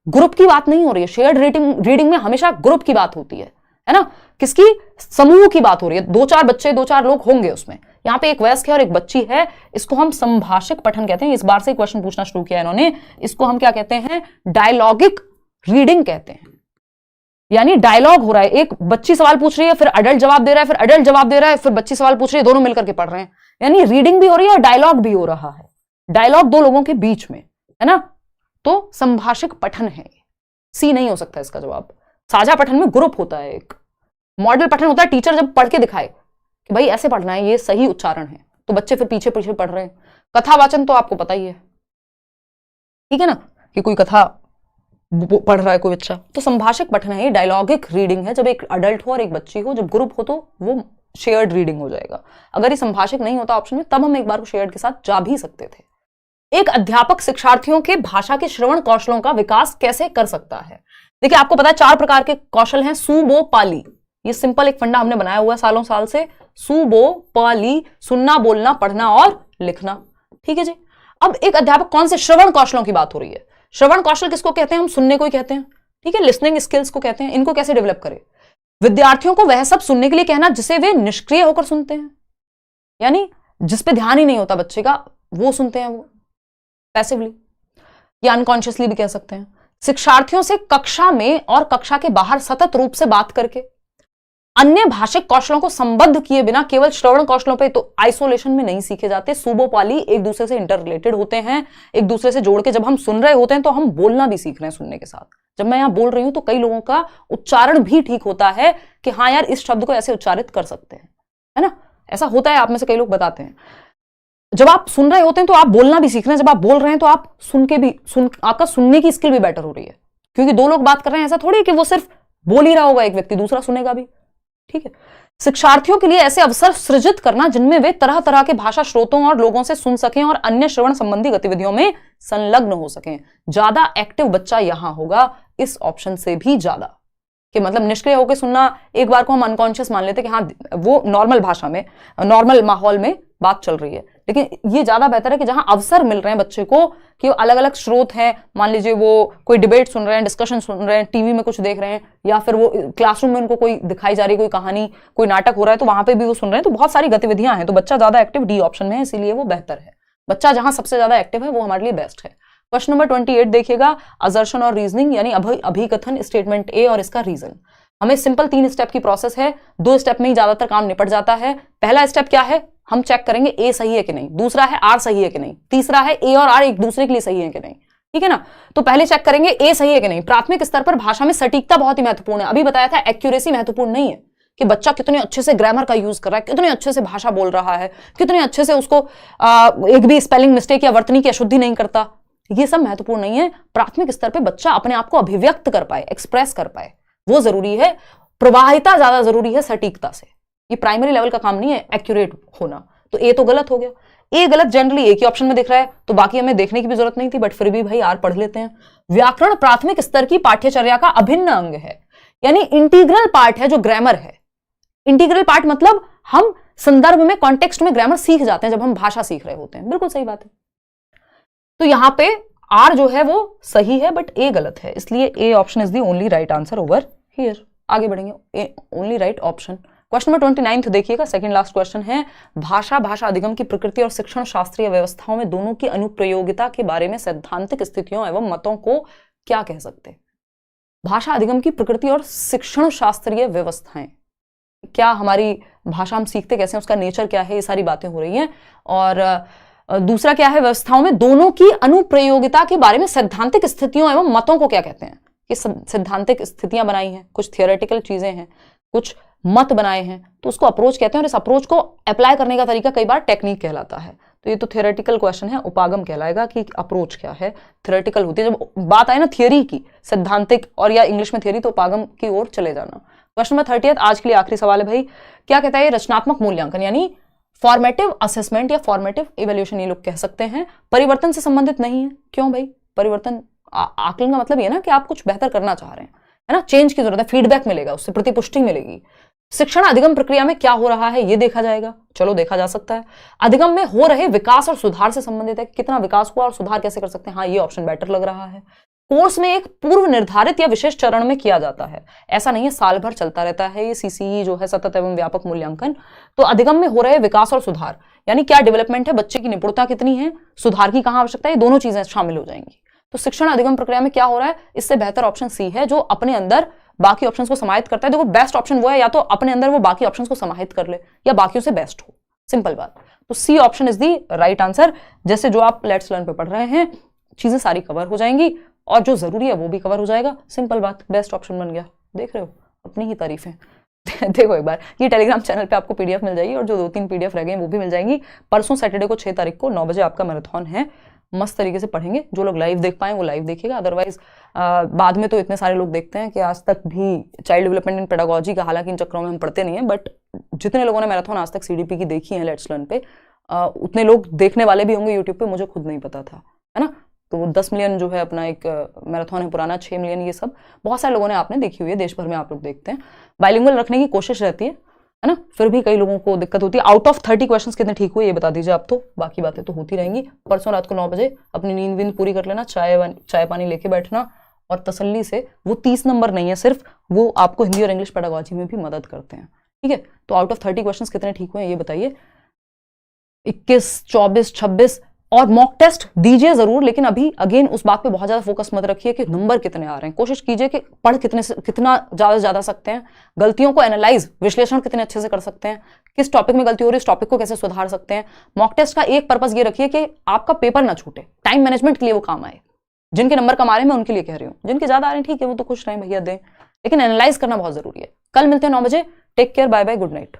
ग्रुप की बात नहीं हो रही है। शेयर्ड रीडिंग में हमेशा ग्रुप की बात होती है ना, किसकी? समूह की बात हो रही है। 2-4 बच्चे, 2-4 लोग होंगे उसमें। यहाँ पे एक वयस्क है और एक बच्ची है। इसको हम संभाषिक पठन कहते हैं। इस बार से क्वेश्चन पूछना शुरू किया इन्होंने। इसको हम क्या कहते हैं? डायलॉगिक रीडिंग कहते हैं। यानी डायलॉग हो रहा है, एक बच्ची सवाल पूछ रही है, फिर अडल्ट जवाब दे रहा है, फिर अडल्ट जवाब दे रहा है, फिर बच्ची सवाल पूछ रही है, दोनों मिलकर के पढ़ रहे हैं। यानी रीडिंग भी हो रही है और डायलॉग भी हो रहा है। डायलॉग दो लोगों के बीच में, है ना। तो संभाषिक पठन है। सी नहीं हो सकता इसका जवाब। साझा पठन में ग्रुप होता है, एक मॉडल पठन होता है, टीचर जब पढ़ के दिखाए कि भाई ऐसे पढ़ना है, ये सही उच्चारण है, तो बच्चे फिर पीछे पीछे पढ़ रहे हैं। कथावाचन तो आपको पता ही है, ठीक है ना, कि कोई कथा पढ़ रहा है कोई बच्चा, तो संभाषक पठन है, डायलॉगिक रीडिंग है। जब एक अडल्ट हो और एक बच्ची हो, जब ग्रुप हो तो वो शेयर्ड रीडिंग हो जाएगा। अगर ये संभाषक नहीं होता ऑप्शन में, तब हम एक बार को शेयर्ड के साथ जा भी सकते थे। एक अध्यापक शिक्षार्थियों के भाषा के श्रवण कौशलों का विकास कैसे कर सकता है? देखिए, आपको पता है 4 प्रकार के कौशल हैं, सु बो पाली। ये सिंपल एक फंडा हमने बनाया हुआ है सालों साल से, सु बो पाली, सुनना, बोलना, पढ़ना और लिखना, ठीक है जी। अब एक अध्यापक कौन से श्रवण कौशलों की बात हो रही है? श्रवण कौशल किसको कहते हैं? हम सुनने को ही कहते हैं, ठीक है, लिसनिंग स्किल्स को कहते हैं। इनको कैसे डेवलप करें? विद्यार्थियों को वह सब सुनने के लिए कहना जिसे वे निष्क्रिय होकर सुनते हैं, यानी जिस पे ध्यान ही नहीं होता बच्चे का, वो सुनते हैं, वो पैसिवली या अनकॉन्शियसली भी कह सकते हैं। शिक्षार्थियों से कक्षा में और कक्षा के बाहर सतत रूप से बात करके, अन्य भाषिक कौशलों को संबद्ध किए बिना केवल श्रवण कौशलों पे तो आइसोलेशन में नहीं सीखे जाते। सुबोपाली एक दूसरे से इंटर रिलेटेड होते हैं, एक दूसरे से जोड़ के जब हम सुन रहे होते हैं तो हम बोलना भी सीख रहे हैं सुनने के साथ। जब मैं यहां बोल रही हूं तो कई लोगों का उच्चारण भी ठीक होता है कि हाँ यार, इस शब्द को ऐसे उच्चारित कर सकते हैं, है ना, ऐसा होता है, आप में से कई लोग बताते हैं। जब आप सुन रहे होते हैं तो आप बोलना भी सीख रहे हैं, जब आप बोल रहे हैं तो आप सुन के भी आपका सुनने की स्किल भी बेटर हो रही है, क्योंकि 2 लोग बात कर रहे हैं, ऐसा थोड़ी है कि वो सिर्फ बोल ही रहा होगा एक व्यक्ति, दूसरा सुनेगा भी, ठीक है। शिक्षार्थियों के लिए ऐसे अवसर सृजित करना जिनमें वे तरह तरह के भाषा स्रोतों और लोगों से सुन सकें और अन्य श्रवण संबंधी गतिविधियों में संलग्न हो सकें। ज्यादा एक्टिव बच्चा यहां होगा इस ऑप्शन से भी ज्यादा, कि मतलब निष्क्रिय होकर सुनना एक बार को हम अनकॉन्शियस मान लेते कि हाँ वो नॉर्मल भाषा में, नॉर्मल माहौल में बात चल रही है, लेकिन ये ज्यादा बेहतर है कि जहां अवसर मिल रहे हैं बच्चे को, कि अलग अलग स्रोत हैं, मान लीजिए वो कोई डिबेट सुन रहे हैं, डिस्कशन सुन रहे हैं, टीवी में कुछ देख रहे हैं, या फिर वो क्लासरूम में उनको कोई दिखाई जा रही है, कोई कहानी, कोई नाटक हो रहा है, तो वहां पे भी वो सुन रहे हैं, तो बहुत सारी गतिविधियां हैं, तो बच्चा ज्यादा एक्टिव डी ऑप्शन में है, इसीलिए वो बेहतर है। बच्चा जहां सबसे ज्यादा एक्टिव है वो हमारे लिए बेस्ट है। क्वेश्चन नंबर 28 देखिएगा, असर्शन और रीजनिंग, यानी अभिकथन, स्टेटमेंट ए और इसका रीजन। हमें सिंपल 3 स्टेप की प्रोसेस है, 2 स्टेप में ही ज्यादातर काम निपट जाता है। पहला स्टेप क्या है? हम चेक करेंगे ए सही है कि नहीं, दूसरा है आर सही है कि नहीं, तीसरा है ए और आर एक दूसरे के लिए सही है कि नहीं, ठीक है ना। तो पहले चेक करेंगे ए सही है कि नहीं। प्राथमिक स्तर पर भाषा में सटीकता बहुत ही महत्वपूर्ण है। अभी बताया था एक्यूरेसी महत्वपूर्ण नहीं है, कि बच्चा कितने अच्छे से ग्रामर का यूज कर रहा है, कितने अच्छे से भाषा बोल रहा है, कितने अच्छे से उसको एक भी स्पेलिंग मिस्टेक या वर्तनी की अशुद्धि नहीं करता, ये सब महत्वपूर्ण नहीं है। प्राथमिक स्तर पर बच्चा अपने आप को अभिव्यक्त कर पाए, एक्सप्रेस कर पाए, वो जरूरी है। प्रवाहिता ज्यादा जरूरी है सटीकता से, ये प्राइमरी लेवल का काम नहीं है एक्यूरेट होना। तो ए तो गलत हो गया, ए गलत जनरली एक ही ऑप्शन में दिख रहा है, तो बाकी हमें देखने की भी जरूरत नहीं थी, बट फिर भी भाई आर पढ़ लेते हैं। व्याकरण प्राथमिक स्तर की पाठ्यचर्या का अभिन्न अंग है, यानी इंटीग्रल पार्ट है जो ग्रामर है। इंटीग्रल पार्ट मतलब हम संदर्भ में, कॉन्टेक्स्ट में ग्रामर सीख जाते हैं जब हम भाषा सीख रहे होते हैं, बिल्कुल सही बात है। तो यहां पे आर जो है वो सही है, बट ए गलत है, इसलिए A option is the only right answer over here. आगे बढ़ेंगे, only right option. Question number 29 देखिएगा, सेकंड लास्ट क्वेश्चन है, भाषा, भाषा अधिगम की प्रकृति और शिक्षण शास्त्रीय व्यवस्थाओं में दोनों की अनुप्रयोगिता के बारे में सैद्धांतिक स्थितियों एवं मतों को क्या कह सकते हैं? भाषा अधिगम की प्रकृति और शिक्षण शास्त्रीय व्यवस्थाएं, क्या हमारी भाषा हम सीखते कैसे हैं, उसका नेचर क्या है, ये सारी बातें हो रही हैं। और दूसरा क्या है, व्यवस्थाओं में दोनों की अनुप्रयोगिता के बारे में सैद्धांतिक स्थितियों एवं मतों को क्या कहते हैं? कि सैद्धांतिक स्थितियां बनाई हैं, कुछ थियोरेटिकल चीजें हैं, कुछ मत बनाए हैं, तो उसको अप्रोच कहते हैं, और इस अप्रोच को अप्लाई करने का तरीका कई बार टेक्निक कहलाता है। तो ये तो थियोरेटिकल क्वेश्चन है, उपागम कहलाएगा कि अप्रोच क्या है, थियोरेटिकल होती है। जब बात आए ना थियोरी की, सैद्धांतिक और या इंग्लिश में थियोरी, तो उपागम की ओर चले जाना। क्वेश्चन नंबर 30 आज के लिए आखिरी सवाल है भाई, क्या कहता है रचनात्मक मूल्यांकन, यानी फॉर्मेटिव असेसमेंट या फॉर्मेटिव इवेल्यूशन, ये लोग कह सकते हैं, परिवर्तन से संबंधित नहीं है। क्यों भाई? परिवर्तन, आकलन का मतलब ये ना कि आप कुछ बेहतर करना चाह रहे हैं, है ना, चेंज की जरूरत है, फीडबैक मिलेगा, उससे प्रतिपुष्टि मिलेगी। शिक्षण अधिगम प्रक्रिया में क्या हो रहा है ये देखा जाएगा, चलो देखा जा सकता है। अधिगम में हो रहे विकास और सुधार से संबंधित है, कितना विकास हुआ और सुधार कैसे कर सकते हैं, हाँ ये ऑप्शन बेटर लग रहा है। कोर्स में एक पूर्व निर्धारित या विशेष चरण में किया जाता है, ऐसा नहीं है, साल भर चलता रहता है ये सीसीई जो है, सतत एवं व्यापक मूल्यांकन। तो अधिगम में हो रहे विकास और सुधार, यानी क्या डेवलपमेंट है, बच्चे की निपुणता कितनी है, सुधार की कहां आवश्यकता है, ये दोनों चीजें शामिल हो जाएंगी। तो शिक्षण अधिगम प्रक्रिया में क्या हो रहा है, इससे बेहतर ऑप्शन सी है, जो अपने अंदर बाकी ऑप्शंस को समाहित करता है। देखो बेस्ट ऑप्शन वो है, या तो अपने अंदर वो बाकी ऑप्शंस को समाहित कर ले, या बाकियों से बेस्ट हो, सिंपल बात। तो C option is the right answer. जैसे जो आप लेट्स लर्न पे पढ़ रहे हैं, चीजें सारी कवर हो जाएंगी, और जो जरूरी है वो भी कवर हो जाएगा, सिंपल बात, बेस्ट ऑप्शन बन गया। देख रहे हो, अपनी ही तारीफ है। देखो एक बार, ये टेलीग्राम चैनल पे आपको पीडीएफ मिल जाएगी और जो 2-3 पीडीएफ रह गए वो भी मिल जाएंगी। परसों सैटरडे को 6 तारीख को 9 बजे आपका मैराथन है। मस्त तरीके से पढ़ेंगे, जो लोग लाइव देख पाए वो लाइव देखिएगा, अदरवाइज बाद में तो इतने सारे लोग देखते हैं कि आज तक भी चाइल्ड डेवलपमेंट इन पेडागोजी का, हालांकि इन चक्रों में हम पढ़ते नहीं है, बट जितने लोगों ने मैराथन आज तक सीडीपी की देखी है लेट्स लर्न पे, उतने लोग देखने वाले भी होंगे यूट्यूब पे, मुझे खुद नहीं पता था, है ना। तो वो 10 मिलियन जो है अपना एक मैराथन है पुराना, 6 मिलियन, ये सब बहुत सारे लोगों ने आपने देखी हुई है, देश भर में आप लोग देखते हैं। बाइलिंगुअल रखने की कोशिश रहती है ना, फिर भी कई लोगों को दिक्कत होती है। आउट ऑफ 30 क्वेश्चंस कितने ठीक हुए ये बता दीजिए आप, तो बाकी बातें तो होती रहेंगी। परसों रात को 9 बजे अपनी नींद वींद पूरी कर लेना, चाय पानी लेके बैठना और तसल्ली से, वो 30 नंबर नहीं है सिर्फ, वो आपको हिंदी और इंग्लिश पेडागोजी में भी मदद करते हैं, ठीक है। तो आउट ऑफ 30 क्वेश्चंस कितने ठीक हुए हैं ये बताइए। 21, 24, 26 और मॉक टेस्ट दीजिए जरूर, लेकिन अभी अगेन उस बात पे बहुत ज्यादा फोकस मत रखिए कि नंबर कितने आ रहे हैं। कोशिश कीजिए कि पढ़ कितना ज्यादा से ज्यादा सकते हैं, गलतियों को एनालाइज, विश्लेषण कितने अच्छे से कर सकते हैं, किस टॉपिक में गलती हो रही है, इस टॉपिक को कैसे सुधार सकते हैं। मॉक टेस्ट का एक पर्पस ये रखिए कि आपका पेपर ना छूटे, टाइम मैनेजमेंट के लिए वो काम आए। जिनके नंबर कम आ रहे हैं मैं उनके लिए कह रही हूँ, जिनके ज्यादा आ रहे हैं ठीक है, वो तो खुश रहें भैया, दें, लेकिन एनालाइज करना बहुत जरूरी है। कल मिलते हैं 9 बजे। Take care, bye bye, good night.